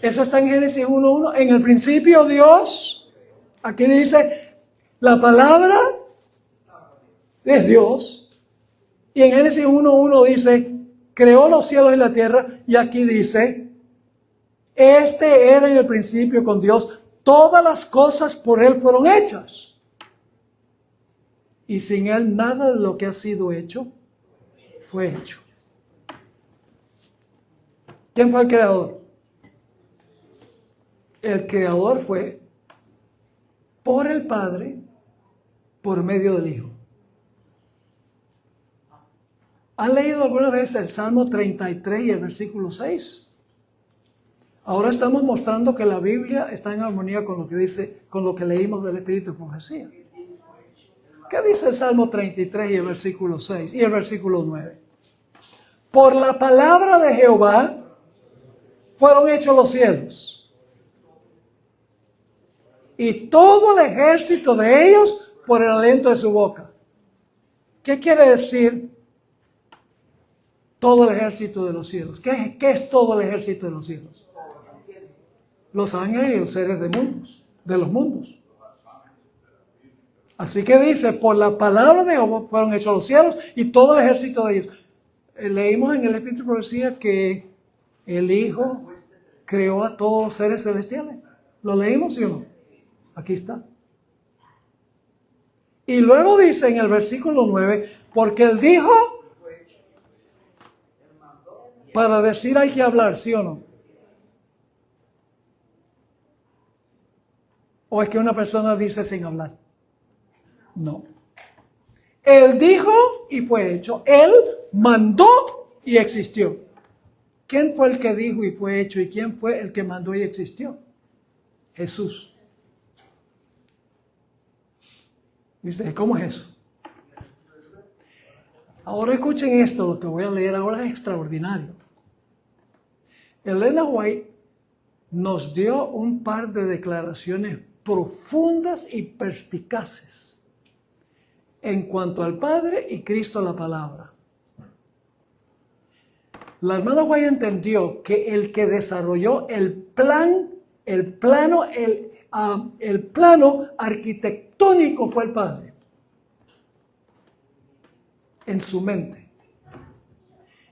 Eso está en Génesis 1:1. En el principio Dios, aquí dice, la palabra es Dios. Y en Génesis 1:1 dice, creó los cielos y la tierra. Y aquí dice, este era en el principio con Dios. Todas las cosas por Él fueron hechas. Y sin Él nada de lo que ha sido hecho fue hecho. ¿Quién fue el creador? El creador fue por el Padre, por medio del Hijo. ¿Han leído alguna vez el Salmo 33 y el versículo 6? Ahora estamos mostrando que la Biblia está en armonía con lo que dice, con lo que leímos del Espíritu de Profecía. ¿Qué dice el Salmo 33 y el versículo 6 y el versículo 9? Por la palabra de Jehová fueron hechos los cielos, y todo el ejército de ellos por el aliento de su boca. ¿Qué quiere decir todo el ejército de los cielos? ¿Qué es todo el ejército de los cielos? Los ángeles y los seres de los mundos. Así que dice, por la palabra de Jehová fueron hechos los cielos y todo el ejército de ellos. Leímos en el Espíritu de Profecía que el Hijo creó a todos los seres celestiales. ¿Lo leímos, sí o no? Aquí está. Y luego dice en el versículo 9, porque Él dijo, para decir hay que hablar, ¿sí o no? ¿O es que una persona dice sin hablar? No. Él dijo y fue hecho. Él mandó y existió. ¿Quién fue el que dijo y fue hecho? ¿Y quién fue el que mandó y existió? Jesús. Dice, ¿cómo es eso? Ahora escuchen esto, lo que voy a leer ahora es extraordinario. Elena White nos dio un par de declaraciones profundas y perspicaces en cuanto al Padre y Cristo la palabra. La hermana White entendió que el que desarrolló el plano arquitectónico fue el Padre. En su mente.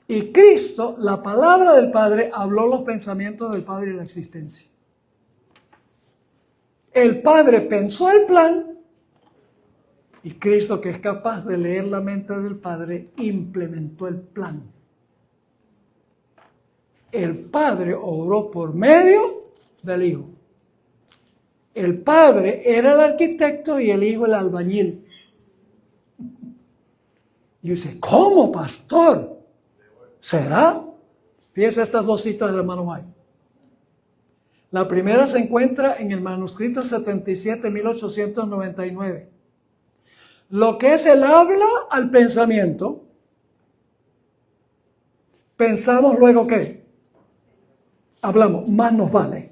Y Cristo, la palabra del Padre, habló los pensamientos del Padre y la existencia. El Padre pensó el plan y Cristo, que es capaz de leer la mente del Padre, implementó el plan. El Padre obró por medio del Hijo. El Padre era el arquitecto y el Hijo el albañil. Y dice, ¿cómo, pastor? ¿Será? Fíjense estas dos citas del hermano White. La primera se encuentra en el manuscrito 77, 1899. Lo que es el habla al pensamiento, pensamos luego ¿qué? Hablamos, más nos vale.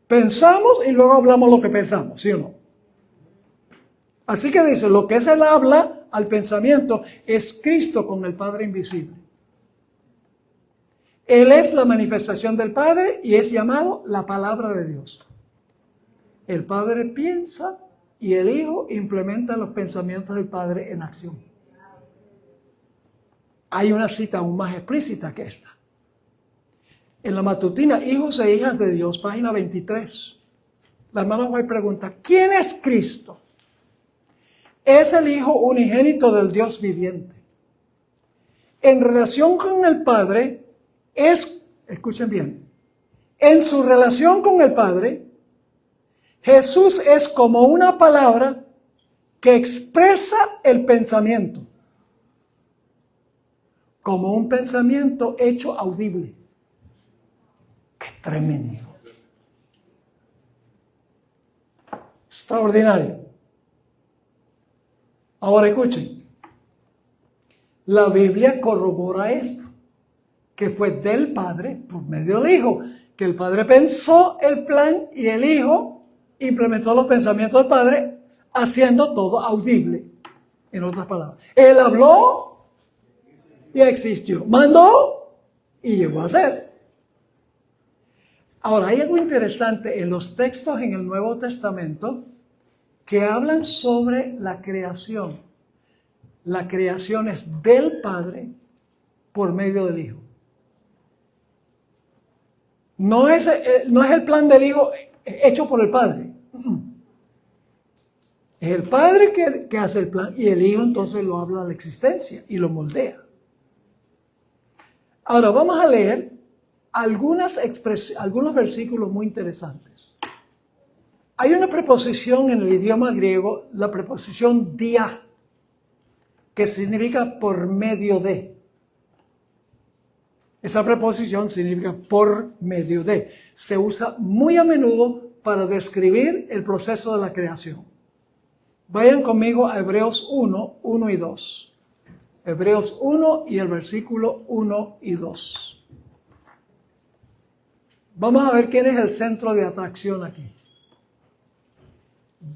Pensamos y luego hablamos lo que pensamos, ¿sí o no? Así que dice, lo que es el habla al pensamiento es Cristo con el Padre invisible. Él es la manifestación del Padre y es llamado la palabra de Dios. El Padre piensa y el Hijo implementa los pensamientos del Padre en acción. Hay una cita aún más explícita que esta. En la matutina, Hijos e Hijas de Dios, página 23. La hermana White pregunta, ¿quién es Cristo? Es el Hijo unigénito del Dios viviente. En relación con el Padre, escuchen bien, en su relación con el Padre, Jesús es como una palabra que expresa el pensamiento, como un pensamiento hecho audible. ¡Qué tremendo! Extraordinario. Ahora escuchen, la Biblia corrobora esto, que fue del Padre por medio del Hijo, que el Padre pensó el plan y el Hijo implementó los pensamientos del Padre, haciendo todo audible. En otras palabras, Él habló y existió, mandó y llegó a ser. Ahora, hay algo interesante en los textos en el Nuevo Testamento que hablan sobre la creación. La creación es del Padre por medio del Hijo. No es el plan del Hijo hecho por el Padre. Es el Padre que hace el plan y el Hijo entonces lo habla a la existencia y lo moldea. Ahora vamos a leer algunos versículos muy interesantes. Hay una preposición en el idioma griego, la preposición dia, que significa por medio de. Esa preposición significa por medio de. Se usa muy a menudo para describir el proceso de la creación. Vayan conmigo a Hebreos 1, 1 y 2. Hebreos 1 y el versículo 1 y 2. Vamos a ver quién es el centro de atracción aquí.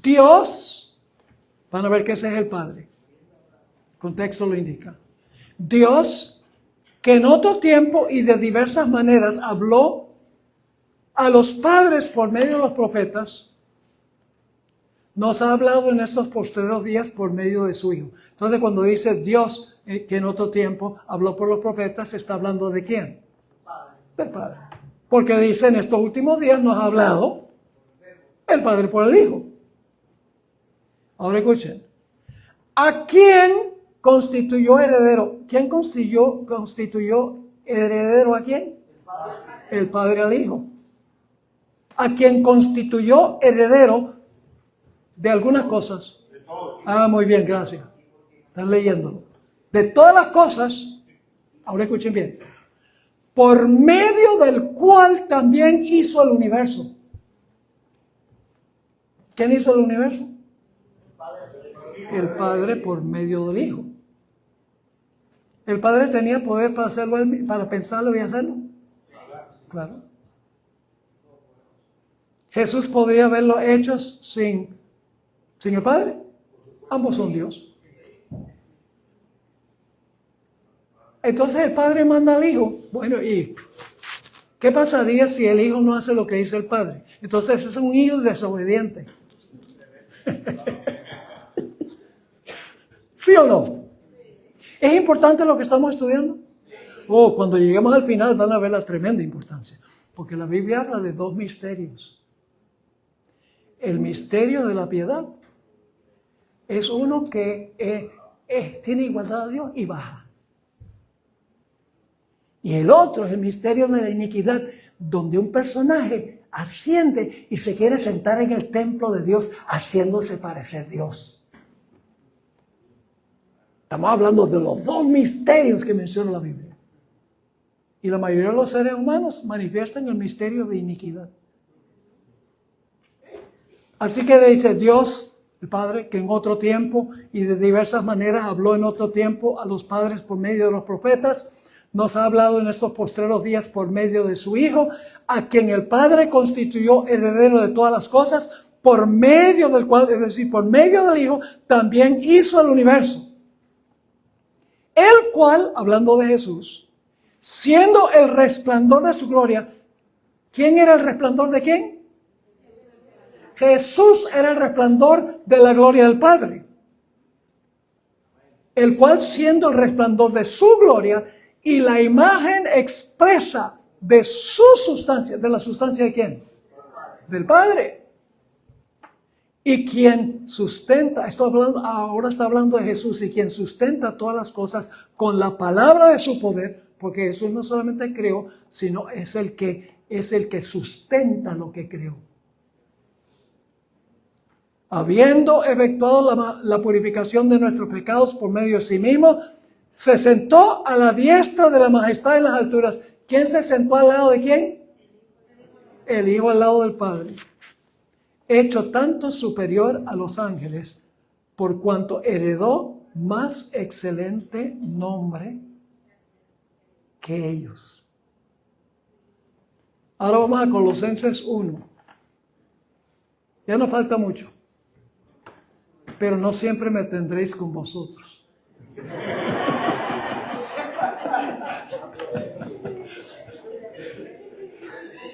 Dios, van a ver que ese es el Padre. El contexto lo indica. Dios, que en otro tiempo y de diversas maneras habló a los padres por medio de los profetas, nos ha hablado en estos posteriores días por medio de su Hijo. Entonces, cuando dice Dios, que en otro tiempo habló por los profetas, ¿está hablando de quién? Del Padre. Porque dice, en estos últimos días nos ha hablado el Padre por el Hijo. Ahora escuchen. ¿A quién constituyó heredero? ¿Quién constituyó heredero a quién? El Padre al Hijo. ¿A quién constituyó heredero de algunas cosas? Muy bien, gracias. Están leyéndolo. De todas las cosas, ahora escuchen bien, por medio del cual también hizo el universo. ¿Quién hizo el universo? El Padre por medio del Hijo. ¿El Padre tenía poder para hacerlo, para pensarlo y hacerlo? Claro. ¿Jesús podría haberlo hecho sin el Padre? Ambos son Dios. Entonces el padre manda al hijo. Bueno, ¿y qué pasaría si el hijo no hace lo que dice el padre? Entonces es un hijo desobediente. ¿Sí o no? ¿Es importante lo que estamos estudiando? Oh, cuando lleguemos al final van a ver la tremenda importancia. Porque la Biblia habla de dos misterios. El misterio de la piedad es uno que tiene igualdad a Dios y baja. Y el otro es el misterio de la iniquidad, donde un personaje asciende y se quiere sentar en el templo de Dios, haciéndose parecer Dios. Estamos hablando de los dos misterios que menciona la Biblia. Y la mayoría de los seres humanos manifiestan el misterio de iniquidad. Así que dice Dios, el Padre, que en otro tiempo y de diversas maneras habló en otro tiempo a los padres por medio de los profetas, nos ha hablado en estos postreros días por medio de su Hijo, a quien el Padre constituyó heredero de todas las cosas, por medio del cual, es decir, por medio del Hijo, también hizo el universo. El cual, hablando de Jesús, siendo el resplandor de su gloria, ¿quién era el resplandor de quién? Jesús era el resplandor de la gloria del Padre. El cual, siendo el resplandor de su gloria y la imagen expresa de su sustancia, ¿de la sustancia de quién? Del Padre. Y quien sustenta, ahora está hablando de Jesús, y quien sustenta todas las cosas con la palabra de su poder, porque Jesús no solamente creó, sino es el que sustenta lo que creó. Habiendo efectuado la purificación de nuestros pecados por medio de sí mismo, se sentó a la diestra de la majestad en las alturas. ¿Quién se sentó al lado de quién? El Hijo al lado del Padre. Hecho tanto superior a los ángeles, por cuanto heredó más excelente nombre que ellos. Ahora vamos a Colosenses 1. Ya no falta mucho. Pero no siempre me tendréis con vosotros.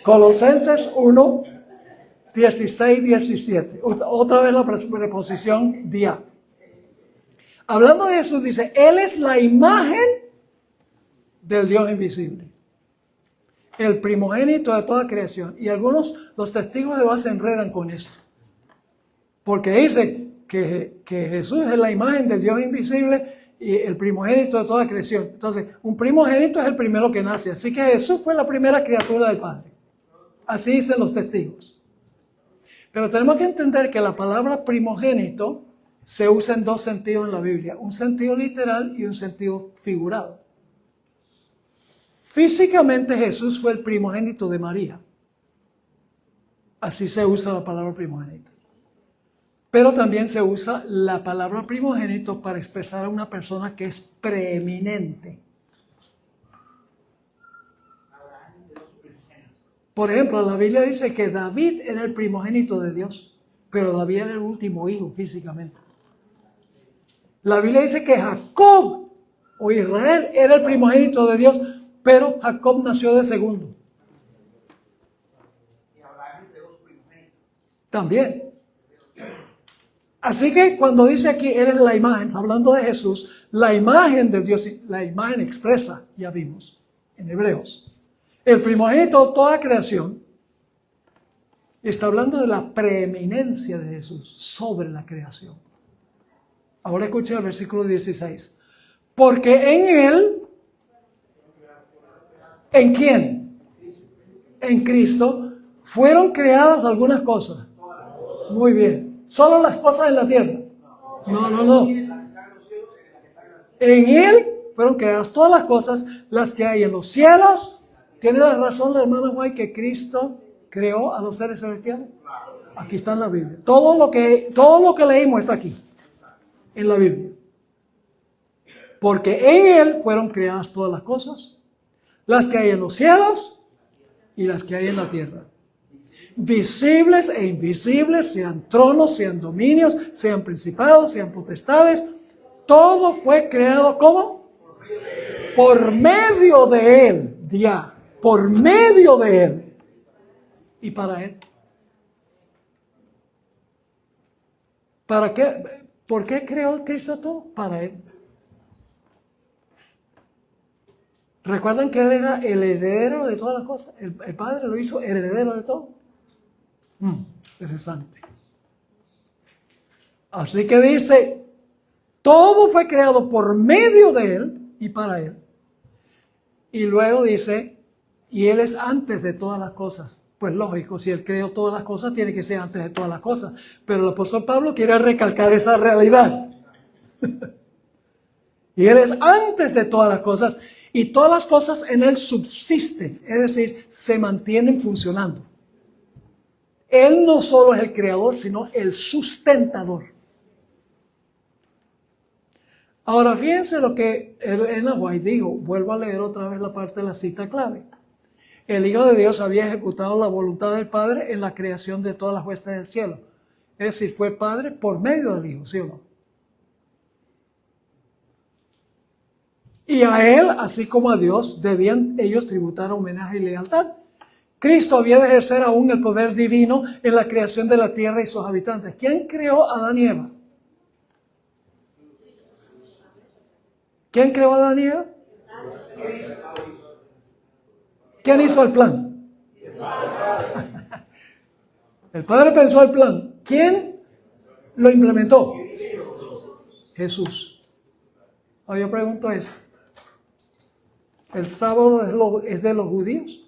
Colosenses 1, 16, 17. Otra vez la preposición dia. Hablando de eso, dice, Él es la imagen del Dios invisible. El primogénito de toda creación. Y los testigos de Jehová se enredan con esto. Porque dice que Jesús es la imagen del Dios invisible y el primogénito de toda creación. Entonces, un primogénito es el primero que nace. Así que Jesús fue la primera criatura del Padre. Así dicen los testigos. Pero tenemos que entender que la palabra primogénito se usa en dos sentidos en la Biblia. Un sentido literal y un sentido figurado. Físicamente Jesús fue el primogénito de María. Así se usa la palabra primogénito. Pero también se usa la palabra primogénito para expresar a una persona que es preeminente. Por ejemplo, la Biblia dice que David era el primogénito de Dios, pero David era el último hijo físicamente. La Biblia dice que Jacob o Israel era el primogénito de Dios, pero Jacob nació de segundo. También. Así que cuando dice aquí, Él es la imagen, hablando de Jesús, la imagen de Dios, la imagen expresa, ya vimos, en Hebreos. El primogénito de toda creación está hablando de la preeminencia de Jesús sobre la creación. Ahora escuchen el versículo 16. Porque en Él, ¿en quién? En Cristo, fueron creadas algunas cosas. Muy bien. ¿Solo las cosas en la tierra? No. En Él fueron creadas todas las cosas, las que hay en los cielos. ¿Tiene la razón la hermana White que Cristo creó a los seres celestiales? Aquí está en la Biblia. Todo lo que leímos está aquí, en la Biblia. Porque en Él fueron creadas todas las cosas, las que hay en los cielos y las que hay en la tierra. Visibles e invisibles, sean tronos, sean dominios, sean principados, sean potestades, todo fue creado ¿cómo? por medio de Él, ya, por medio de Él y para Él. ¿Para qué? ¿Por qué creó Cristo todo? Para Él. ¿Recuerdan que Él era el heredero de todas las cosas? El Padre lo hizo heredero de todo. Interesante. Así que dice, todo fue creado por medio de Él y para Él. Y luego dice, y Él es antes de todas las cosas. Pues lógico, si Él creó todas las cosas, tiene que ser antes de todas las cosas. Pero el apóstol Pablo quiere recalcar esa realidad. Y Él es antes de todas las cosas, y todas las cosas en Él subsisten, es decir, se mantienen funcionando. Él no solo es el creador, sino el sustentador. Ahora, fíjense lo que Ellen White dijo. Vuelvo a leer otra vez la parte de la cita clave. El Hijo de Dios había ejecutado la voluntad del Padre en la creación de todas las huestes del cielo. Es decir, fue Padre por medio del Hijo, ¿sí o no? Y a Él, así como a Dios, debían ellos tributar homenaje y lealtad. Cristo había de ejercer aún el poder divino en la creación de la tierra y sus habitantes. ¿Quién creó a Adán y Eva? ¿Quién creó a Adán y Eva? ¿Quién hizo el plan? El Padre pensó el plan. ¿Quién lo implementó? Jesús. Ahora yo pregunto esto. ¿El sábado es de los judíos?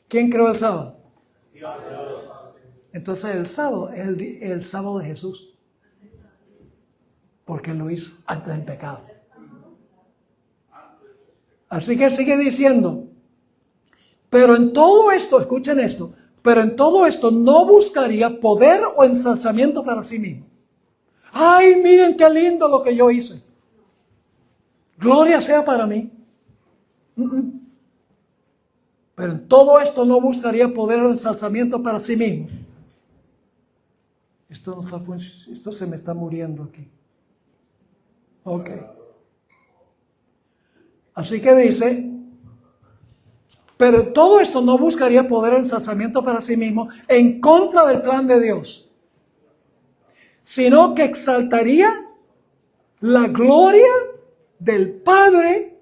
¿Quién creó el sábado? Entonces el sábado es el sábado de Jesús. Porque Él lo hizo antes del pecado. Así que sigue diciendo, pero en todo esto, escuchen esto, pero en todo esto no buscaría poder o ensalzamiento para sí mismo. Ay, miren qué lindo lo que yo hice. Gloria sea para mí. Pero en todo esto no buscaría poder o ensalzamiento para sí mismo. Esto se me está muriendo aquí. Ok. Así que dice, pero todo esto no buscaría poder o ensalzamiento para sí mismo en contra del plan de Dios, sino que exaltaría la gloria del Padre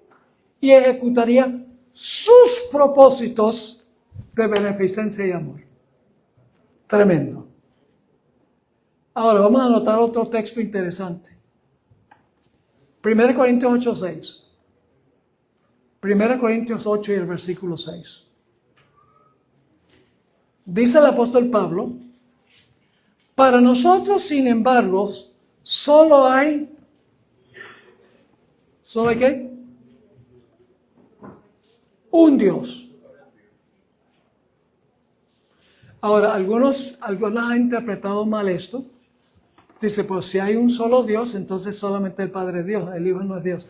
y ejecutaría sus propósitos de beneficencia y amor. Tremendo. Ahora vamos a anotar otro texto interesante. 1 Corintios 8:6. 1 Corintios 8 y el versículo 6. Dice el apóstol Pablo, para nosotros, sin embargo, solo hay qué? Un Dios. Ahora, algunos han interpretado mal esto. Dice, pues si hay un solo Dios, entonces solamente el Padre es Dios, el Hijo no es Dios.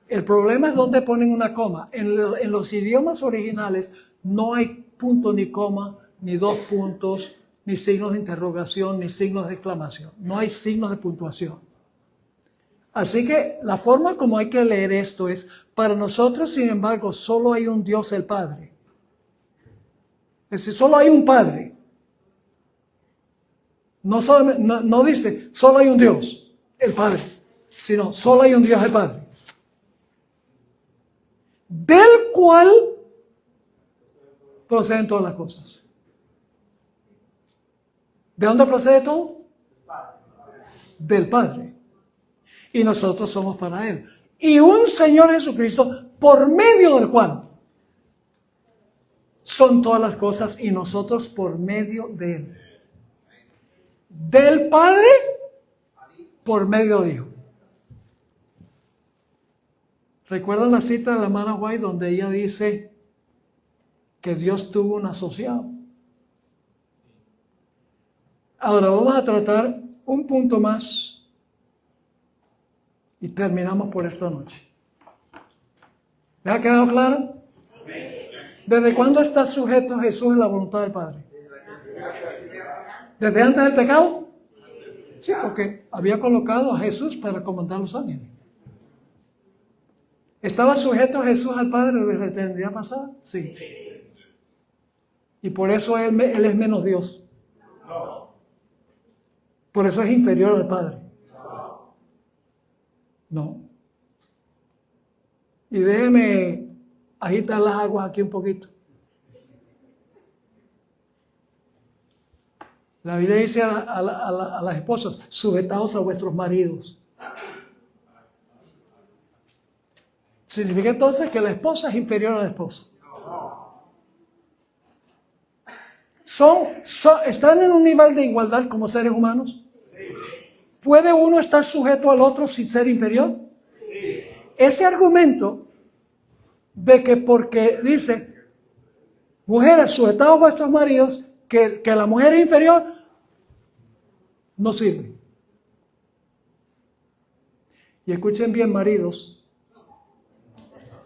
El problema es donde ponen una coma. En los idiomas originales no hay punto ni coma, ni dos puntos, ni signos de interrogación, ni signos de exclamación. No hay signos de puntuación. Así que la forma como hay que leer esto es, para nosotros, sin embargo, solo hay un Dios, el Padre. Es decir, solo hay un Padre. No dice, solo hay un Dios, el Padre, sino solo hay un Dios, el Padre, del cual proceden todas las cosas. ¿De dónde procede todo? Del Padre. Y nosotros somos para Él. Y un Señor Jesucristo, por medio del cual son todas las cosas y nosotros por medio de Él. Del Padre por medio de Hijo. ¿Recuerdan la cita de la hermana White donde ella dice que Dios tuvo un asociado? Ahora vamos a tratar un punto más y terminamos por esta noche. ¿Le ha quedado claro? ¿Desde cuándo está sujeto Jesús a la voluntad del Padre? ¿Desde antes del pecado? Sí, porque había colocado a Jesús para comandar los ángeles. ¿Estaba sujeto Jesús al Padre desde la eternidad pasada? Sí. Y por eso él es menos Dios. Por eso es inferior al Padre. No. Y déjeme agitar las aguas aquí un poquito. La Biblia dice a las esposas, sujetaos a vuestros maridos. Significa entonces que la esposa es inferior al esposo. ¿Están en un nivel de igualdad como seres humanos? ¿Puede uno estar sujeto al otro sin ser inferior? Ese argumento de que porque dice, mujeres, sujetaos a vuestros maridos, que la mujer es inferior, no sirve. Y escuchen bien, maridos,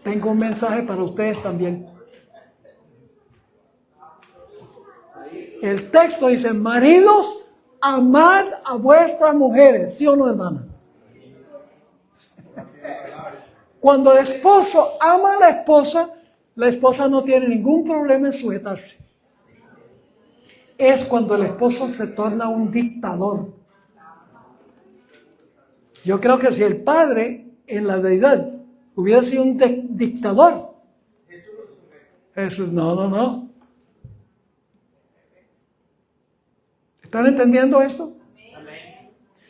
tengo un mensaje para ustedes también. El texto dice, maridos, amad a vuestras mujeres, ¿sí o no, hermana? Cuando el esposo ama a la esposa no tiene ningún problema en sujetarse. Es cuando el esposo se torna un dictador. Yo creo que si el padre en la deidad hubiera sido un dictador, Jesús, no. ¿Están entendiendo esto?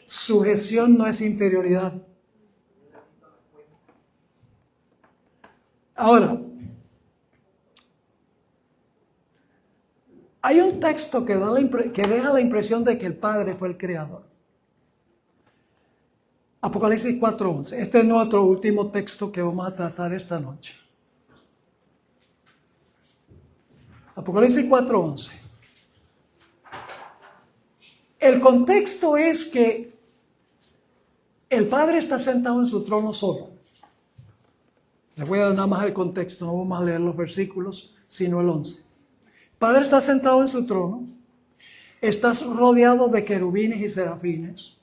Sujeción no es inferioridad. Ahora, hay un texto que deja la impresión de que el Padre fue el creador. Apocalipsis 4:11. Este es nuestro último texto que vamos a tratar esta noche. Apocalipsis 4:11. El contexto es que el Padre está sentado en su trono solo. Les voy a dar nada más el contexto, no vamos a leer los versículos, sino el 11. El Padre está sentado en su trono, está rodeado de querubines y serafines,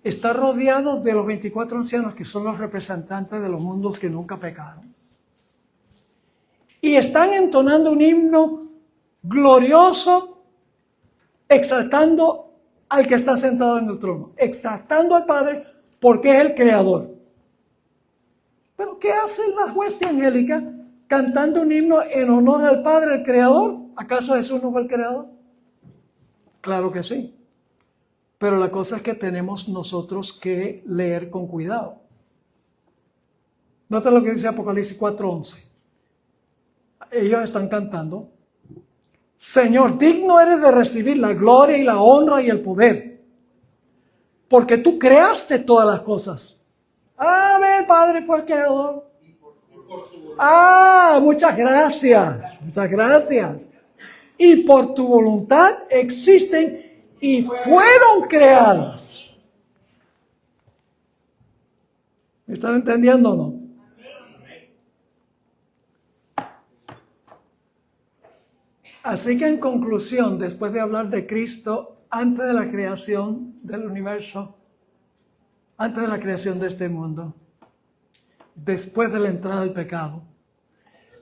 está rodeado de los 24 ancianos que son los representantes de los mundos que nunca pecaron. Y están entonando un himno glorioso, exaltando al que está sentado en el trono, exaltando al Padre porque es el creador. Pero ¿qué hace la hueste angélica cantando un himno en honor al Padre, el creador? ¿Acaso Jesús no fue el creador? Claro que sí. Pero la cosa es que tenemos nosotros que leer con cuidado. Nota lo que dice Apocalipsis 4:11. Ellos están cantando, Señor, digno eres de recibir la gloria y la honra y el poder, porque tú creaste todas las cosas. Amén, Padre fue el creador. Muchas gracias, muchas gracias. Y por tu voluntad existen y fueron creadas. ¿Me están entendiendo o no? Así que en conclusión, después de hablar de Cristo antes de la creación del universo, antes de la creación de este mundo, después de la entrada del pecado,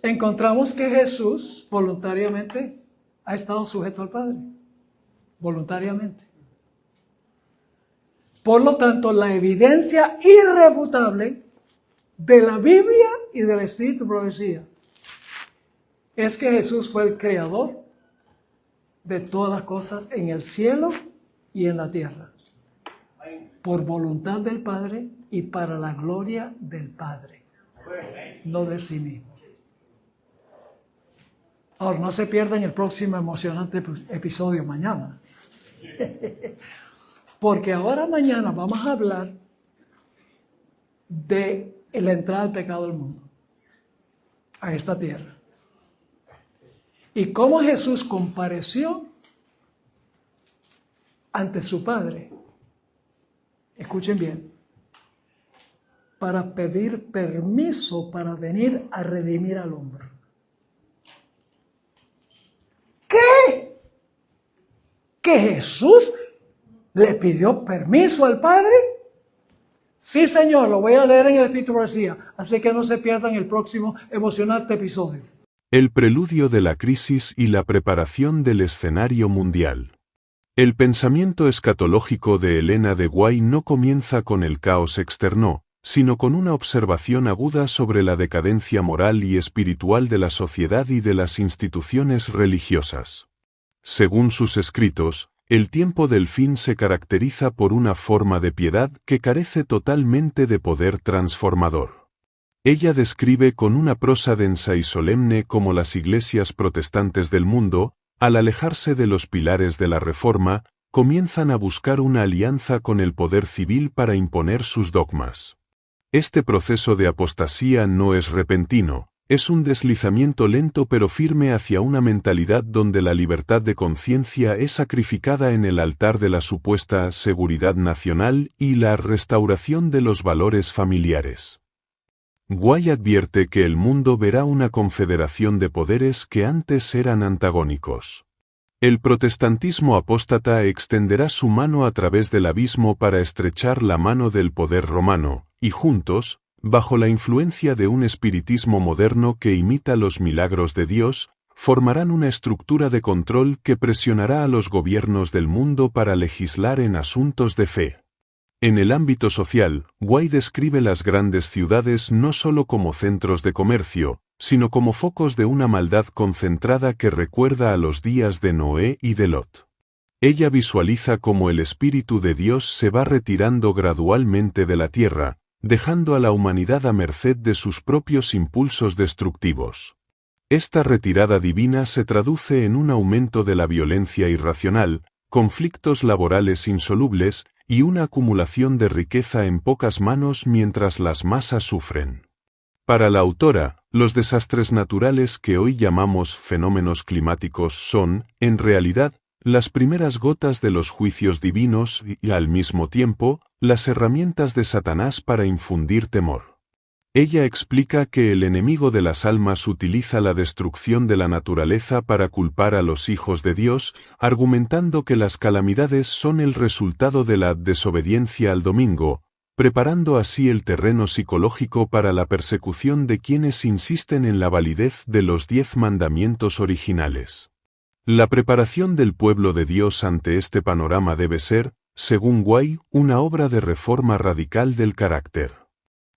encontramos que Jesús voluntariamente ha estado sujeto al Padre. Voluntariamente. Por lo tanto, la evidencia irrefutable de la Biblia y del Espíritu Profecía es que Jesús fue el creador de todas las cosas en el cielo y en la tierra, por voluntad del Padre y para la gloria del Padre, no de sí mismo. Ahora, no se pierdan el próximo emocionante episodio mañana, porque ahora mañana vamos a hablar de la entrada del pecado del mundo a esta tierra. Y cómo Jesús compareció ante su Padre, escuchen bien, para pedir permiso para venir a redimir al hombre. ¿Qué? ¿Que Jesús le pidió permiso al Padre? Sí, señor, lo voy a leer en el Espíritu de Profecía, así que no se pierdan el próximo emocionante episodio. El preludio de la crisis y la preparación del escenario mundial. El pensamiento escatológico de Elena de White no comienza con el caos externo, sino con una observación aguda sobre la decadencia moral y espiritual de la sociedad y de las instituciones religiosas. Según sus escritos, el tiempo del fin se caracteriza por una forma de piedad que carece totalmente de poder transformador. Ella describe con una prosa densa y solemne cómo las iglesias protestantes del mundo, al alejarse de los pilares de la Reforma, comienzan a buscar una alianza con el poder civil para imponer sus dogmas. Este proceso de apostasía no es repentino, es un deslizamiento lento pero firme hacia una mentalidad donde la libertad de conciencia es sacrificada en el altar de la supuesta seguridad nacional y la restauración de los valores familiares. White advierte que el mundo verá una confederación de poderes que antes eran antagónicos. El protestantismo apóstata extenderá su mano a través del abismo para estrechar la mano del poder romano, y juntos, bajo la influencia de un espiritismo moderno que imita los milagros de Dios, formarán una estructura de control que presionará a los gobiernos del mundo para legislar en asuntos de fe. En el ámbito social, White describe las grandes ciudades no solo como centros de comercio, sino como focos de una maldad concentrada que recuerda a los días de Noé y de Lot. Ella visualiza cómo el Espíritu de Dios se va retirando gradualmente de la tierra, dejando a la humanidad a merced de sus propios impulsos destructivos. Esta retirada divina se traduce en un aumento de la violencia irracional, conflictos laborales insolubles y una acumulación de riqueza en pocas manos mientras las masas sufren. Para la autora, los desastres naturales que hoy llamamos fenómenos climáticos son, en realidad, las primeras gotas de los juicios divinos y, al mismo tiempo, las herramientas de Satanás para infundir temor. Ella explica que el enemigo de las almas utiliza la destrucción de la naturaleza para culpar a los hijos de Dios, argumentando que las calamidades son el resultado de la desobediencia al domingo, preparando así el terreno psicológico para la persecución de quienes insisten en la validez de los 10 mandamientos originales. La preparación del pueblo de Dios ante este panorama debe ser, según White, una obra de reforma radical del carácter.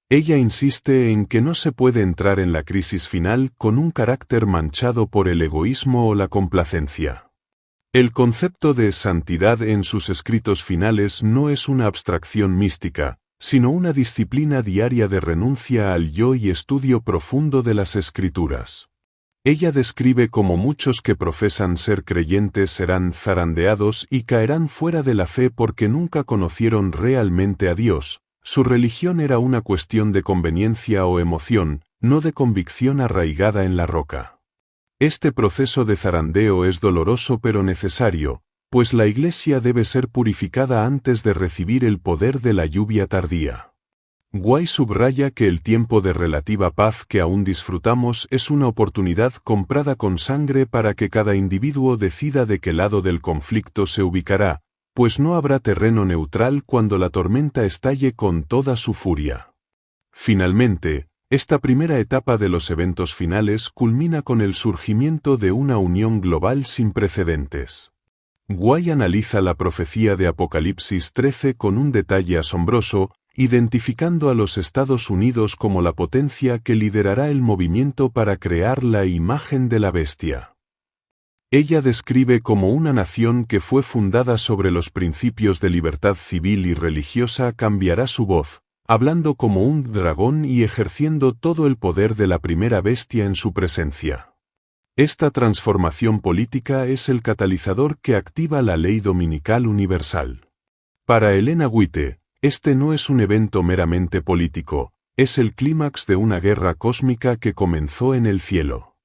Ella insiste en que no se puede entrar en la crisis final con un carácter manchado por el egoísmo o la complacencia. El concepto de santidad en sus escritos finales no es una abstracción mística, sino una disciplina diaria de renuncia al yo y estudio profundo de las Escrituras. Ella describe cómo muchos que profesan ser creyentes serán zarandeados y caerán fuera de la fe porque nunca conocieron realmente a Dios. Su religión era una cuestión de conveniencia o emoción, no de convicción arraigada en la roca. Este proceso de zarandeo es doloroso pero necesario, pues la Iglesia debe ser purificada antes de recibir el poder de la lluvia tardía. White subraya que el tiempo de relativa paz que aún disfrutamos es una oportunidad comprada con sangre para que cada individuo decida de qué lado del conflicto se ubicará, pues no habrá terreno neutral cuando la tormenta estalle con toda su furia. Finalmente, esta primera etapa de los eventos finales culmina con el surgimiento de una unión global sin precedentes. White analiza la profecía de Apocalipsis 13 con un detalle asombroso, identificando a los Estados Unidos como la potencia que liderará el movimiento para crear la imagen de la bestia. Ella describe como una nación que fue fundada sobre los principios de libertad civil y religiosa cambiará su voz, hablando como un dragón y ejerciendo todo el poder de la primera bestia en su presencia. Esta transformación política es el catalizador que activa la ley dominical universal. Para Elena White, este no es un evento meramente político, es el clímax de una guerra cósmica que comenzó en el cielo.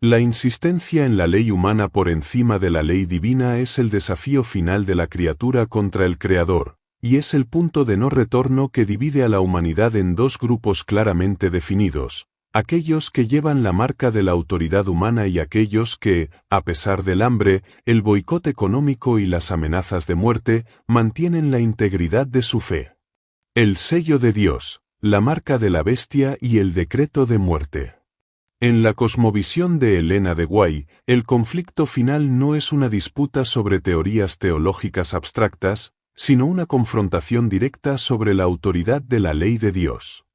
La insistencia en la ley humana por encima de la ley divina es el desafío final de la criatura contra el Creador, y es el punto de no retorno que divide a la humanidad en dos grupos claramente definidos. Aquellos que llevan la marca de la autoridad humana y aquellos que, a pesar del hambre, el boicot económico y las amenazas de muerte, mantienen la integridad de su fe. El sello de Dios, la marca de la bestia y el decreto de muerte. En la cosmovisión de Elena de White, el conflicto final no es una disputa sobre teorías teológicas abstractas, sino una confrontación directa sobre la autoridad de la ley de Dios.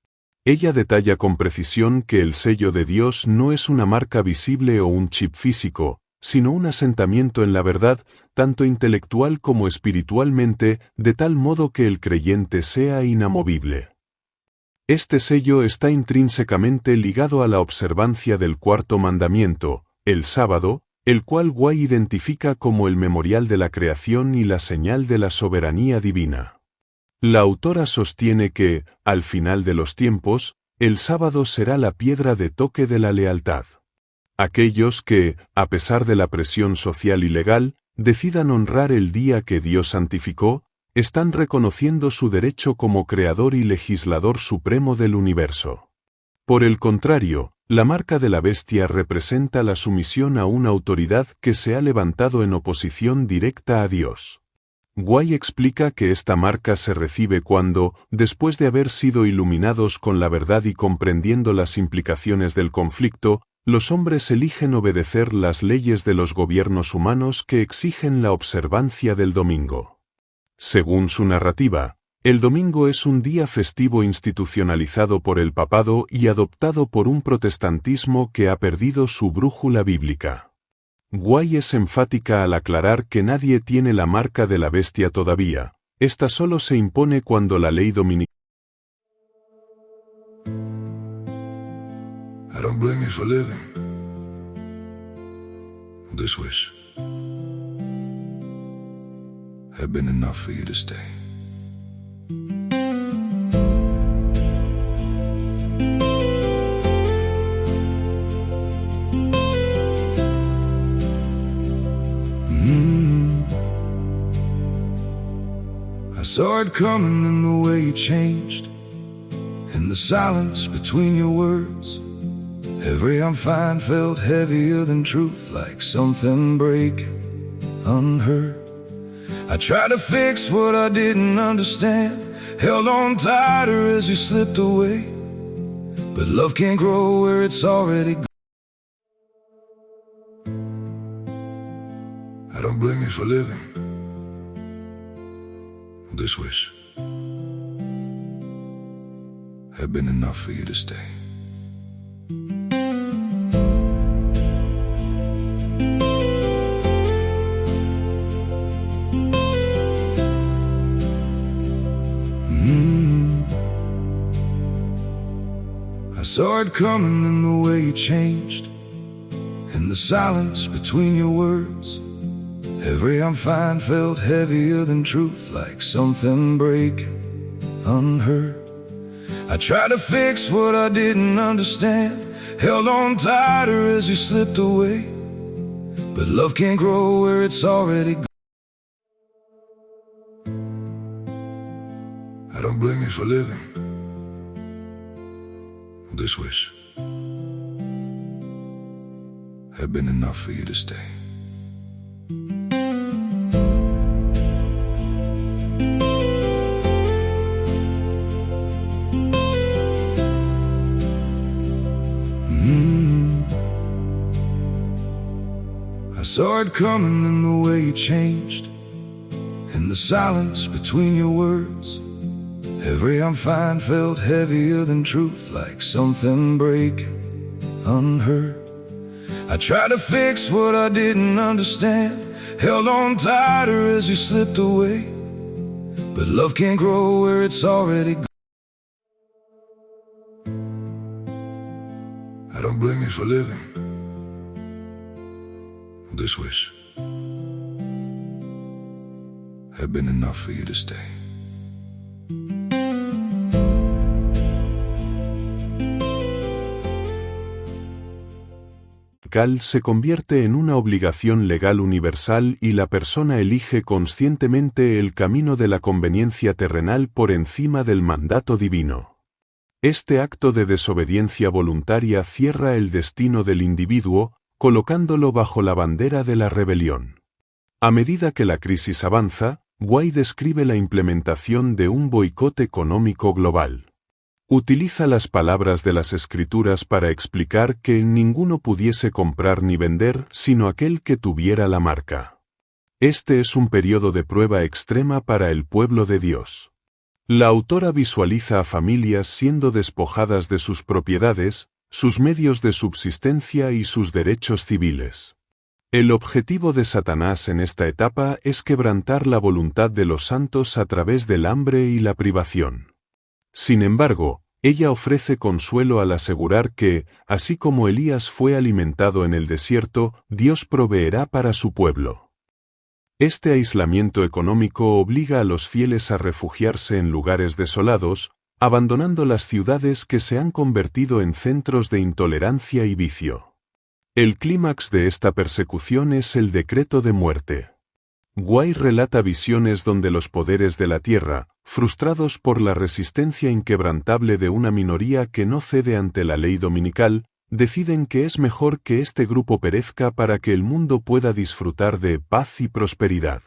Ella detalla con precisión que el sello de Dios no es una marca visible o un chip físico, sino un asentamiento en la verdad, tanto intelectual como espiritualmente, de tal modo que el creyente sea inamovible. Este sello está intrínsecamente ligado a la observancia del cuarto mandamiento, el sábado, el cual White identifica como el memorial de la creación y la señal de la soberanía divina. La autora sostiene que, al final de los tiempos, el sábado será la piedra de toque de la lealtad. Aquellos que, a pesar de la presión social y legal, decidan honrar el día que Dios santificó, están reconociendo su derecho como creador y legislador supremo del universo. Por el contrario, la marca de la bestia representa la sumisión a una autoridad que se ha levantado en oposición directa a Dios. White explica que esta marca se recibe cuando, después de haber sido iluminados con la verdad y comprendiendo las implicaciones del conflicto, los hombres eligen obedecer las leyes de los gobiernos humanos que exigen la observancia del domingo. Según su narrativa, el domingo es un día festivo institucionalizado por el papado y adoptado por un protestantismo que ha perdido su brújula bíblica. White es enfática al aclarar que nadie tiene la marca de la bestia todavía, esta solo se impone cuando la ley dominical. I don't blame you for living this wish had been enough for you to stay. I saw it coming in the way you changed, in the silence between your words. Every I'm fine felt heavier than truth, like something breaking unheard. I tried to fix what I didn't understand, held on tighter as you slipped away. But love can't grow where it's already gone. I don't blame you for living this wish had been enough for you to stay. I saw it coming in the way you changed, in the silence between your words. Every I'm fine felt heavier than truth, like something breaking unheard. I tried to fix what I didn't understand, held on tighter as you slipped away. But love can't grow where it's already gone. I don't blame you for living this wish had been enough for you to stay. I saw it coming in the way you changed, in the silence between your words. Every I'm fine felt heavier than truth, like something breaking unheard. I tried to fix what I didn't understand, held on tighter as you slipped away. But love can't grow where it's already gone. I don't blame you for living this wish had been enough for you to stay. Se convierte en una obligación legal universal y la persona elige conscientemente el camino de la conveniencia terrenal por encima del mandato divino. Este acto de desobediencia voluntaria cierra el destino del individuo, colocándolo bajo la bandera de la rebelión. A medida que la crisis avanza, Guay describe la implementación de un boicot económico global. Utiliza las palabras de las Escrituras para explicar que ninguno pudiese comprar ni vender sino aquel que tuviera la marca. Este es un periodo de prueba extrema para el pueblo de Dios. La autora visualiza a familias siendo despojadas de sus propiedades, sus medios de subsistencia y sus derechos civiles. El objetivo de Satanás en esta etapa es quebrantar la voluntad de los santos a través del hambre y la privación. Sin embargo, ella ofrece consuelo al asegurar que, así como Elías fue alimentado en el desierto, Dios proveerá para su pueblo. Este aislamiento económico obliga a los fieles a refugiarse en lugares desolados, abandonando las ciudades que se han convertido en centros de intolerancia y vicio. El clímax de esta persecución es el decreto de muerte. Guay relata visiones donde los poderes de la tierra, frustrados por la resistencia inquebrantable de una minoría que no cede ante la ley dominical, deciden que es mejor que este grupo perezca para que el mundo pueda disfrutar de paz y prosperidad.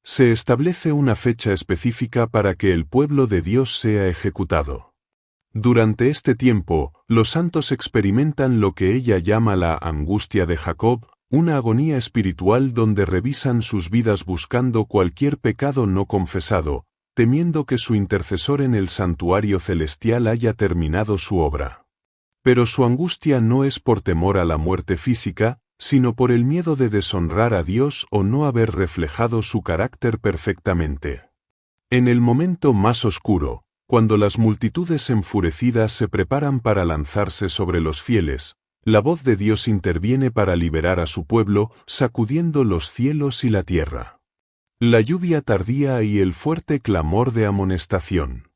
Se establece una fecha específica para que el pueblo de Dios sea ejecutado. Durante este tiempo, los santos experimentan lo que ella llama la angustia de Jacob, una agonía espiritual donde revisan sus vidas buscando cualquier pecado no confesado, temiendo que su intercesor en el santuario celestial haya terminado su obra. Pero su angustia no es por temor a la muerte física, sino por el miedo de deshonrar a Dios o no haber reflejado su carácter perfectamente. En el momento más oscuro, cuando las multitudes enfurecidas se preparan para lanzarse sobre los fieles, la voz de Dios interviene para liberar a su pueblo, sacudiendo los cielos y la tierra. La lluvia tardía y el fuerte clamor de amonestación.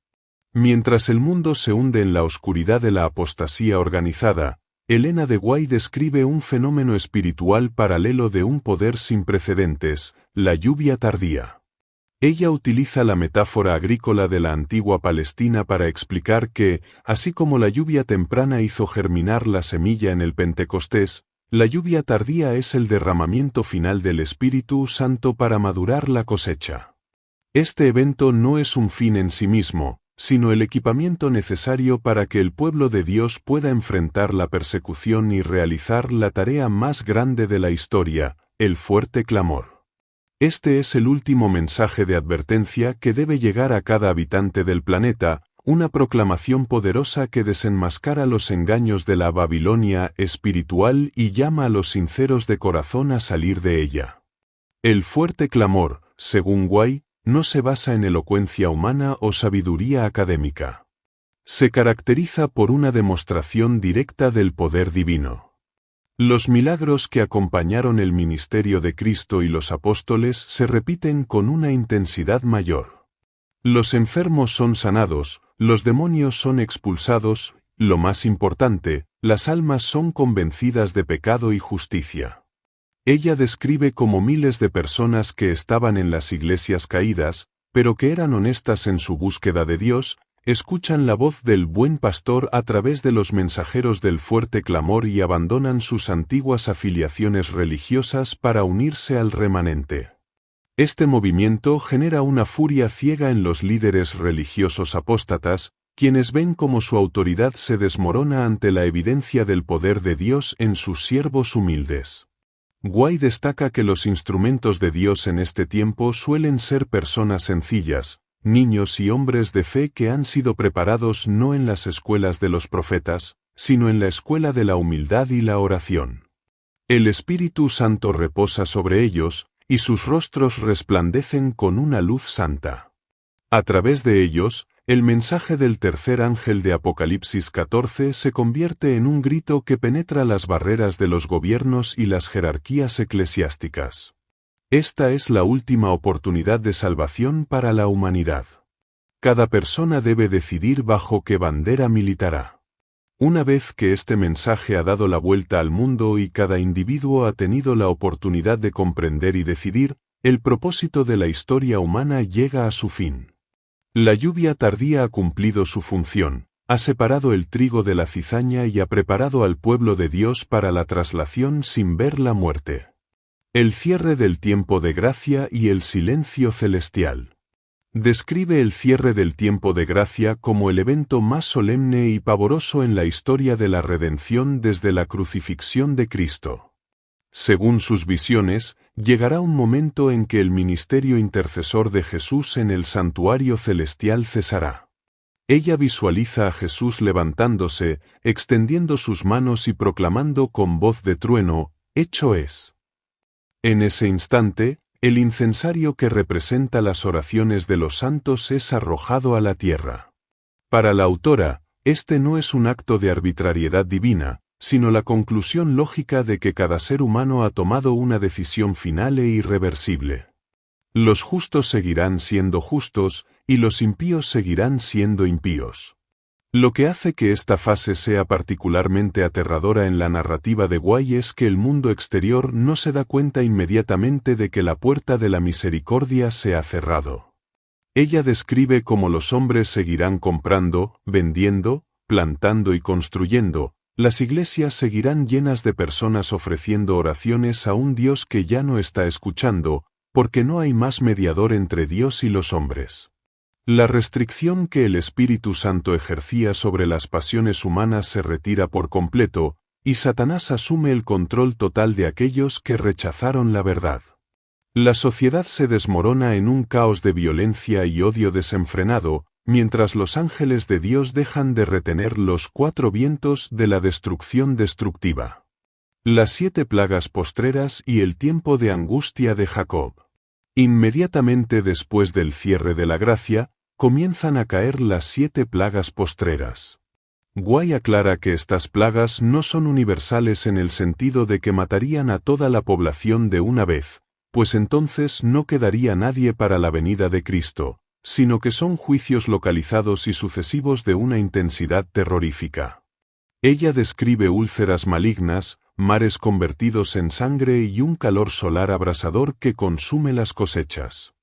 Mientras el mundo se hunde en la oscuridad de la apostasía organizada, Elena de Guay describe un fenómeno espiritual paralelo de un poder sin precedentes, la lluvia tardía. Ella utiliza la metáfora agrícola de la antigua Palestina para explicar que, así como la lluvia temprana hizo germinar la semilla en el Pentecostés, la lluvia tardía es el derramamiento final del Espíritu Santo para madurar la cosecha. Este evento no es un fin en sí mismo, sino el equipamiento necesario para que el pueblo de Dios pueda enfrentar la persecución y realizar la tarea más grande de la historia, el fuerte clamor. Este es el último mensaje de advertencia que debe llegar a cada habitante del planeta, una proclamación poderosa que desenmascara los engaños de la Babilonia espiritual y llama a los sinceros de corazón a salir de ella. El fuerte clamor, según Guay, no se basa en elocuencia humana o sabiduría académica. Se caracteriza por una demostración directa del poder divino. Los milagros que acompañaron el ministerio de Cristo y los apóstoles se repiten con una intensidad mayor. Los enfermos son sanados, los demonios son expulsados, lo más importante, las almas son convencidas de pecado y justicia. Ella describe como miles de personas que estaban en las iglesias caídas, pero que eran honestas en su búsqueda de Dios, escuchan la voz del buen pastor a través de los mensajeros del fuerte clamor y abandonan sus antiguas afiliaciones religiosas para unirse al remanente. Este movimiento genera una furia ciega en los líderes religiosos apóstatas, quienes ven cómo su autoridad se desmorona ante la evidencia del poder de Dios en sus siervos humildes. Guay destaca que los instrumentos de Dios en este tiempo suelen ser personas sencillas, niños y hombres de fe que han sido preparados no en las escuelas de los profetas, sino en la escuela de la humildad y la oración. El Espíritu Santo reposa sobre ellos, y sus rostros resplandecen con una luz santa. A través de ellos, el mensaje del tercer ángel de Apocalipsis 14 se convierte en un grito que penetra las barreras de los gobiernos y las jerarquías eclesiásticas. Esta es la última oportunidad de salvación para la humanidad. Cada persona debe decidir bajo qué bandera militará. Una vez que este mensaje ha dado la vuelta al mundo y cada individuo ha tenido la oportunidad de comprender y decidir, el propósito de la historia humana llega a su fin. La lluvia tardía ha cumplido su función, ha separado el trigo de la cizaña y ha preparado al pueblo de Dios para la traslación sin ver la muerte. El cierre del tiempo de gracia y el silencio celestial. Describe el cierre del tiempo de gracia como el evento más solemne y pavoroso en la historia de la redención desde la crucifixión de Cristo. Según sus visiones, llegará un momento en que el ministerio intercesor de Jesús en el santuario celestial cesará. Ella visualiza a Jesús levantándose, extendiendo sus manos y proclamando con voz de trueno, «Hecho es». En ese instante, el incensario que representa las oraciones de los santos es arrojado a la tierra. Para la autora, este no es un acto de arbitrariedad divina, sino la conclusión lógica de que cada ser humano ha tomado una decisión final e irreversible. Los justos seguirán siendo justos, y los impíos seguirán siendo impíos. Lo que hace que esta fase sea particularmente aterradora en la narrativa de Guay es que el mundo exterior no se da cuenta inmediatamente de que la puerta de la misericordia se ha cerrado. Ella describe cómo los hombres seguirán comprando, vendiendo, plantando y construyendo. Las iglesias seguirán llenas de personas ofreciendo oraciones a un Dios que ya no está escuchando, porque no hay más mediador entre Dios y los hombres. La restricción que el Espíritu Santo ejercía sobre las pasiones humanas se retira por completo, y Satanás asume el control total de aquellos que rechazaron la verdad. La sociedad se desmorona en un caos de violencia y odio desenfrenado, mientras los ángeles de Dios dejan de retener los 4 vientos de la destrucción destructiva. Las 7 plagas postreras y el tiempo de angustia de Jacob. Inmediatamente después del cierre de la gracia, comienzan a caer las 7 plagas postreras. Guay aclara que estas plagas no son universales en el sentido de que matarían a toda la población de una vez, pues entonces no quedaría nadie para la venida de Cristo, sino que son juicios localizados y sucesivos de una intensidad terrorífica. Ella describe úlceras malignas, mares convertidos en sangre y un calor solar abrasador que consume las cosechas.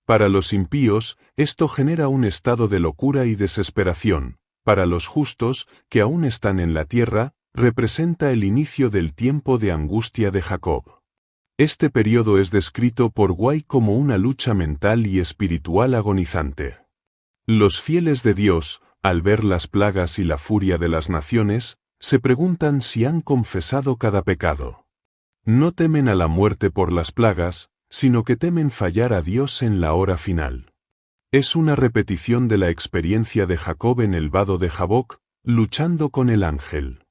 Para los impíos, esto genera un estado de locura y desesperación. Para los justos, que aún están en la tierra, representa el inicio del tiempo de angustia de Jacob. Este periodo es descrito por Guay como una lucha mental y espiritual agonizante. Los fieles de Dios, al ver las plagas y la furia de las naciones, se preguntan si han confesado cada pecado. No temen a la muerte por las plagas, sino que temen fallar a Dios en la hora final. Es una repetición de la experiencia de Jacob en el vado de Jaboc, luchando con el ángel.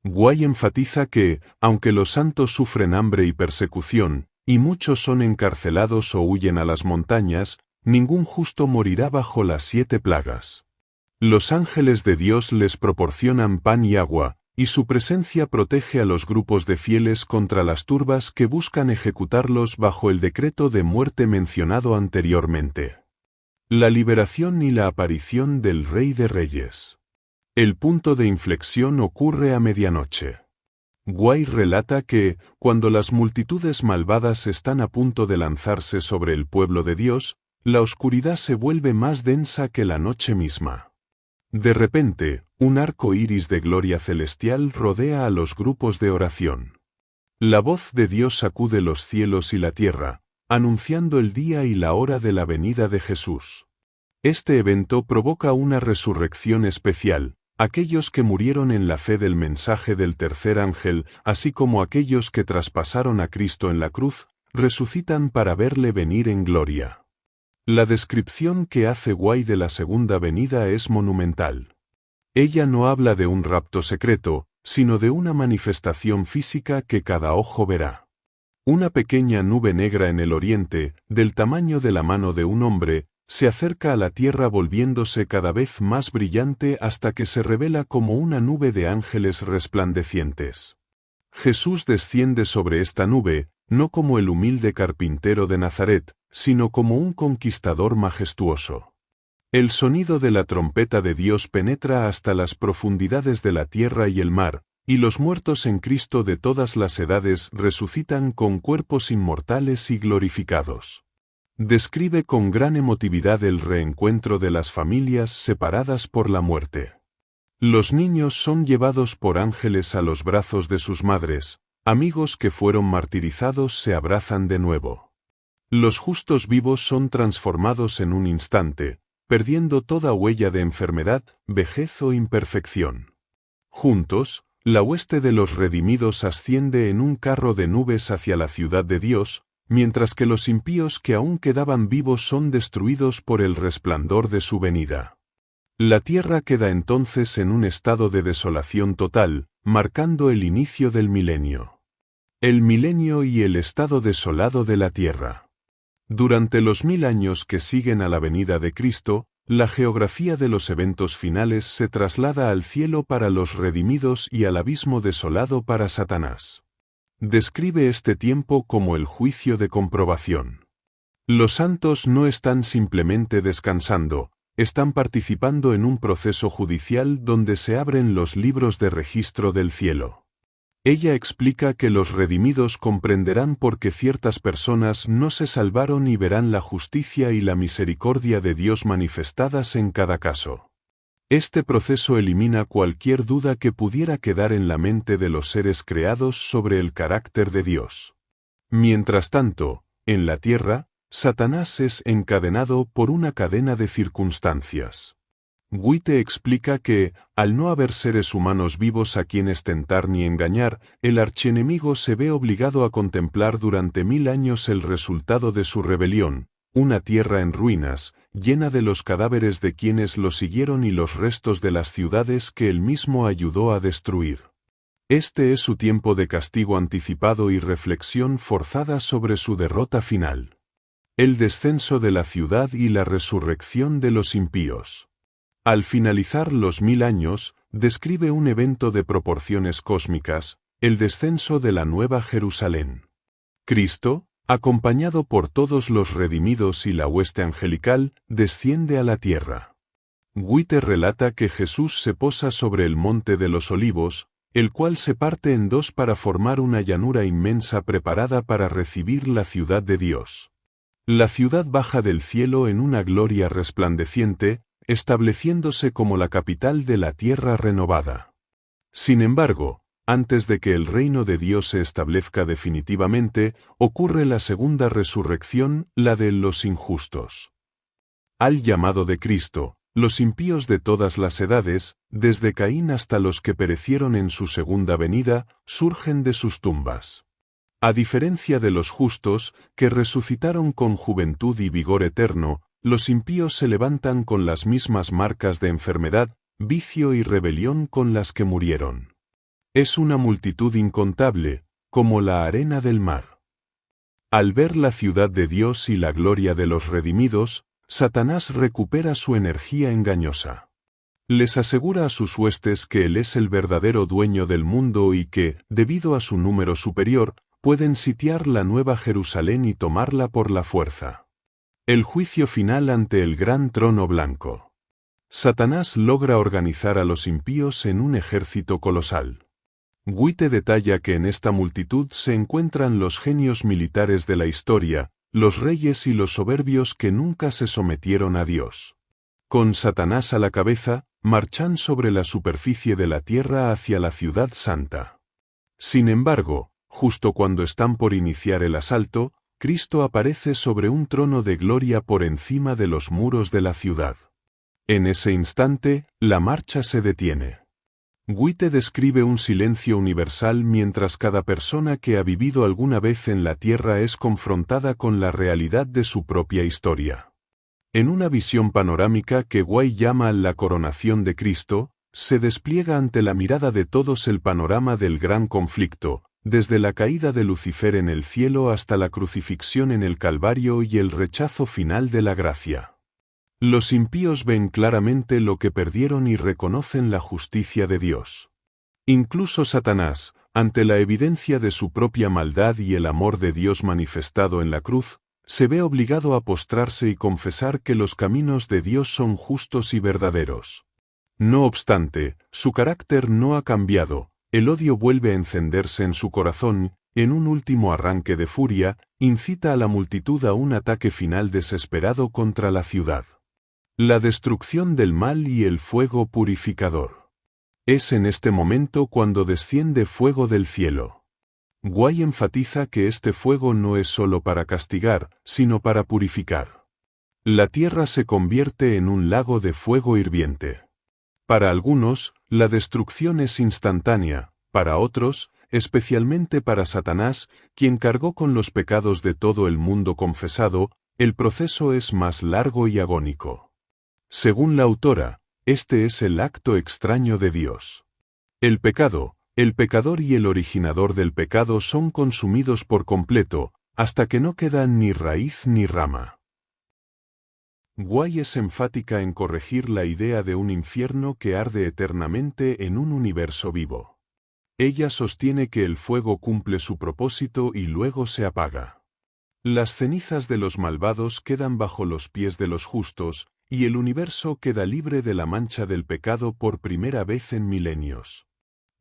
Guay enfatiza que, aunque los santos sufren hambre y persecución, y muchos son encarcelados o huyen a las montañas, ningún justo morirá bajo las 7 plagas. Los ángeles de Dios les proporcionan pan y agua, y su presencia protege a los grupos de fieles contra las turbas que buscan ejecutarlos bajo el decreto de muerte mencionado anteriormente. La liberación y la aparición del Rey de Reyes. El punto de inflexión ocurre a medianoche. Guay relata que, cuando las multitudes malvadas están a punto de lanzarse sobre el pueblo de Dios, la oscuridad se vuelve más densa que la noche misma. De repente, un arco iris de gloria celestial rodea a los grupos de oración. La voz de Dios sacude los cielos y la tierra, anunciando el día y la hora de la venida de Jesús. Este evento provoca una resurrección especial. Aquellos que murieron en la fe del mensaje del tercer ángel, así como aquellos que traspasaron a Cristo en la cruz, resucitan para verle venir en gloria. La descripción que hace Guay de la segunda venida es monumental. Ella no habla de un rapto secreto, sino de una manifestación física que cada ojo verá. Una pequeña nube negra en el oriente, del tamaño de la mano de un hombre, se acerca a la tierra volviéndose cada vez más brillante hasta que se revela como una nube de ángeles resplandecientes. Jesús desciende sobre esta nube, no como el humilde carpintero de Nazaret, sino como un conquistador majestuoso. El sonido de la trompeta de Dios penetra hasta las profundidades de la tierra y el mar, y los muertos en Cristo de todas las edades resucitan con cuerpos inmortales y glorificados. Describe con gran emotividad el reencuentro de las familias separadas por la muerte. Los niños son llevados por ángeles a los brazos de sus madres, Amigos que fueron martirizados se abrazan de nuevo. Los justos vivos son transformados en un instante, perdiendo toda huella de enfermedad, vejez o imperfección. Juntos, la hueste de los redimidos asciende en un carro de nubes hacia la ciudad de Dios, mientras que los impíos que aún quedaban vivos son destruidos por el resplandor de su venida. La tierra queda entonces en un estado de desolación total, marcando el inicio del milenio. El milenio y el estado desolado de la tierra. Durante los 1000 años que siguen a la venida de Cristo, la geografía de los eventos finales se traslada al cielo para los redimidos y al abismo desolado para Satanás. Describe este tiempo como el juicio de comprobación. Los santos no están simplemente descansando, están participando en un proceso judicial donde se abren los libros de registro del cielo. Ella explica que los redimidos comprenderán por qué ciertas personas no se salvaron y verán la justicia y la misericordia de Dios manifestadas en cada caso. Este proceso elimina cualquier duda que pudiera quedar en la mente de los seres creados sobre el carácter de Dios. Mientras tanto, en la tierra, Satanás es encadenado por una cadena de circunstancias. Witte explica que, al no haber seres humanos vivos a quienes tentar ni engañar, el archienemigo se ve obligado a contemplar durante 1000 años el resultado de su rebelión, una tierra en ruinas, llena de los cadáveres de quienes lo siguieron y los restos de las ciudades que él mismo ayudó a destruir. Este es su tiempo de castigo anticipado y reflexión forzada sobre su derrota final. El descenso de la ciudad y la resurrección de los impíos. Al finalizar los 1000 años, describe un evento de proporciones cósmicas, el descenso de la Nueva Jerusalén. Cristo, acompañado por todos los redimidos y la hueste angelical, desciende a la tierra. Witte relata que Jesús se posa sobre el monte de los Olivos, el cual se parte en dos para formar una llanura inmensa preparada para recibir la ciudad de Dios. La ciudad baja del cielo en una gloria resplandeciente, estableciéndose como la capital de la tierra renovada. Sin embargo, antes de que el reino de Dios se establezca definitivamente, ocurre la segunda resurrección, la de los injustos. Al llamado de Cristo, los impíos de todas las edades, desde Caín hasta los que perecieron en su segunda venida, surgen de sus tumbas. A diferencia de los justos, que resucitaron con juventud y vigor eterno, los impíos se levantan con las mismas marcas de enfermedad, vicio y rebelión con las que murieron. Es una multitud incontable, como la arena del mar. Al ver la ciudad de Dios y la gloria de los redimidos, Satanás recupera su energía engañosa. Les asegura a sus huestes que él es el verdadero dueño del mundo y que, debido a su número superior, pueden sitiar la Nueva Jerusalén y tomarla por la fuerza. El juicio final ante el gran trono blanco. Satanás logra organizar a los impíos en un ejército colosal. Witte detalla que en esta multitud se encuentran los genios militares de la historia, los reyes y los soberbios que nunca se sometieron a Dios. Con Satanás a la cabeza, marchan sobre la superficie de la tierra hacia la ciudad santa. Sin embargo, justo cuando están por iniciar el asalto, Cristo aparece sobre un trono de gloria por encima de los muros de la ciudad. En ese instante, la marcha se detiene. Witte describe un silencio universal mientras cada persona que ha vivido alguna vez en la tierra es confrontada con la realidad de su propia historia. En una visión panorámica que White llama la coronación de Cristo, se despliega ante la mirada de todos el panorama del gran conflicto, desde la caída de Lucifer en el cielo hasta la crucifixión en el Calvario y el rechazo final de la gracia. Los impíos ven claramente lo que perdieron y reconocen la justicia de Dios. Incluso Satanás, ante la evidencia de su propia maldad y el amor de Dios manifestado en la cruz, se ve obligado a postrarse y confesar que los caminos de Dios son justos y verdaderos. No obstante, su carácter no ha cambiado. El odio vuelve a encenderse en su corazón, en un último arranque de furia, incita a la multitud a un ataque final desesperado contra la ciudad. La destrucción del mal y el fuego purificador. Es en este momento cuando desciende fuego del cielo. Guay enfatiza que este fuego no es solo para castigar, sino para purificar. La tierra se convierte en un lago de fuego hirviente. Para algunos, la destrucción es instantánea, para otros, especialmente para Satanás, quien cargó con los pecados de todo el mundo confesado, el proceso es más largo y agónico. Según la autora, este es el acto extraño de Dios. El pecado, el pecador y el originador del pecado son consumidos por completo, hasta que no quedan ni raíz ni rama. Guay es enfática en corregir la idea de un infierno que arde eternamente en un universo vivo. Ella sostiene que el fuego cumple su propósito y luego se apaga. Las cenizas de los malvados quedan bajo los pies de los justos, y el universo queda libre de la mancha del pecado por primera vez en milenios.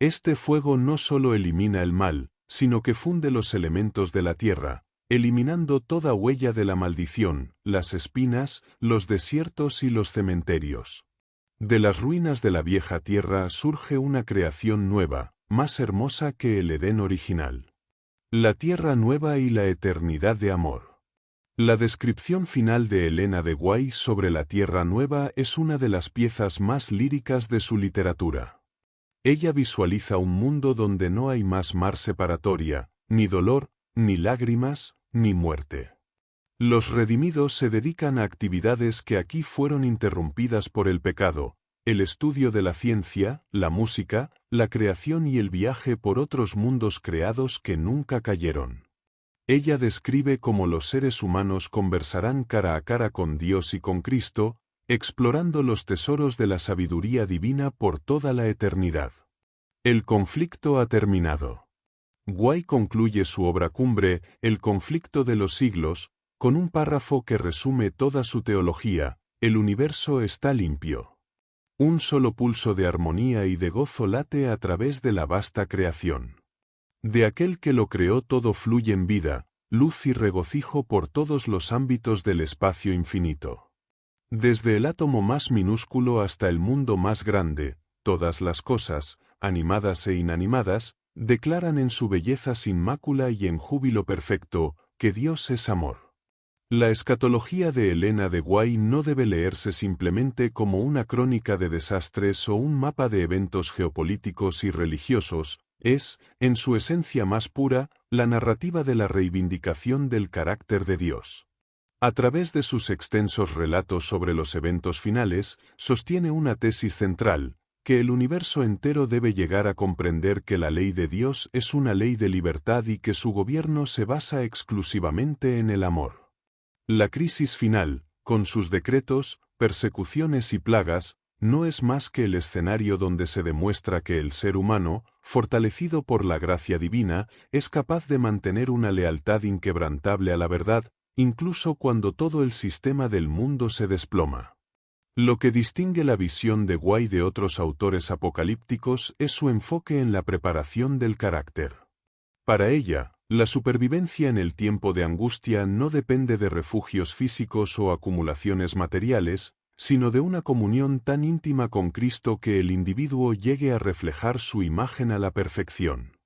Este fuego no solo elimina el mal, sino que funde los elementos de la tierra, eliminando toda huella de la maldición, las espinas, los desiertos y los cementerios. De las ruinas de la vieja tierra surge una creación nueva, más hermosa que el Edén original. La tierra nueva y la eternidad de amor. La descripción final de Elena de Guay sobre la tierra nueva es una de las piezas más líricas de su literatura. Ella visualiza un mundo donde no hay más mar separatoria, ni dolor, ni lágrimas, ni muerte. Los redimidos se dedican a actividades que aquí fueron interrumpidas por el pecado, el estudio de la ciencia, la música, la creación y el viaje por otros mundos creados que nunca cayeron. Ella describe cómo los seres humanos conversarán cara a cara con Dios y con Cristo, explorando los tesoros de la sabiduría divina por toda la eternidad. El conflicto ha terminado. Guay concluye su obra cumbre, El conflicto de los siglos, con un párrafo que resume toda su teología: el universo está limpio. Un solo pulso de armonía y de gozo late a través de la vasta creación. De aquel que lo creó todo fluyen vida, luz y regocijo por todos los ámbitos del espacio infinito. Desde el átomo más minúsculo hasta el mundo más grande, todas las cosas, animadas e inanimadas, declaran en su belleza sin mácula y en júbilo perfecto, que Dios es amor. La escatología de Elena de Guay no debe leerse simplemente como una crónica de desastres o un mapa de eventos geopolíticos y religiosos, es, en su esencia más pura, la narrativa de la reivindicación del carácter de Dios. A través de sus extensos relatos sobre los eventos finales, sostiene una tesis central: que el universo entero debe llegar a comprender que la ley de Dios es una ley de libertad y que su gobierno se basa exclusivamente en el amor. La crisis final, con sus decretos, persecuciones y plagas, no es más que el escenario donde se demuestra que el ser humano, fortalecido por la gracia divina, es capaz de mantener una lealtad inquebrantable a la verdad, incluso cuando todo el sistema del mundo se desploma. Lo que distingue la visión de Guay de otros autores apocalípticos es su enfoque en la preparación del carácter. Para ella, la supervivencia en el tiempo de angustia no depende de refugios físicos o acumulaciones materiales, sino de una comunión tan íntima con Cristo que el individuo llegue a reflejar su imagen a la perfección.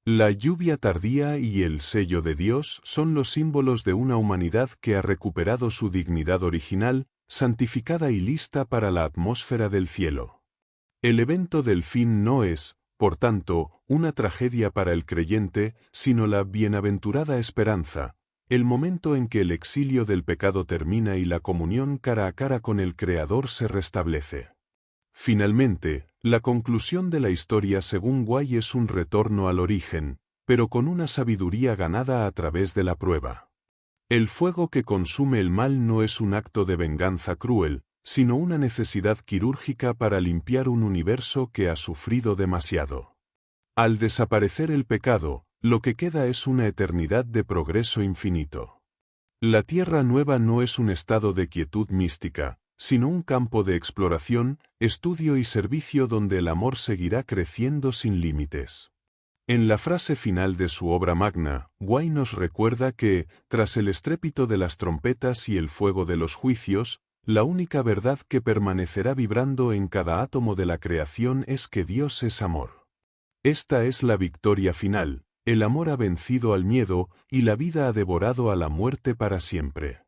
La lluvia tardía y el sello de Dios son los símbolos de una humanidad que ha recuperado su dignidad original, santificada y lista para la atmósfera del cielo. El evento del fin no es, por tanto, una tragedia para el creyente, sino la bienaventurada esperanza, el momento en que el exilio del pecado termina y la comunión cara a cara con el Creador se restablece. Finalmente, la conclusión de la historia según Guay es un retorno al origen, pero con una sabiduría ganada a través de la prueba. El fuego que consume el mal no es un acto de venganza cruel, sino una necesidad quirúrgica para limpiar un universo que ha sufrido demasiado. Al desaparecer el pecado, lo que queda es una eternidad de progreso infinito. La tierra nueva no es un estado de quietud mística, sino un campo de exploración, estudio y servicio donde el amor seguirá creciendo sin límites. En la frase final de su obra magna, Guay nos recuerda que, tras el estrépito de las trompetas y el fuego de los juicios, la única verdad que permanecerá vibrando en cada átomo de la creación es que Dios es amor. Esta es la victoria final, El amor ha vencido al miedo, y la vida ha devorado a la muerte para siempre.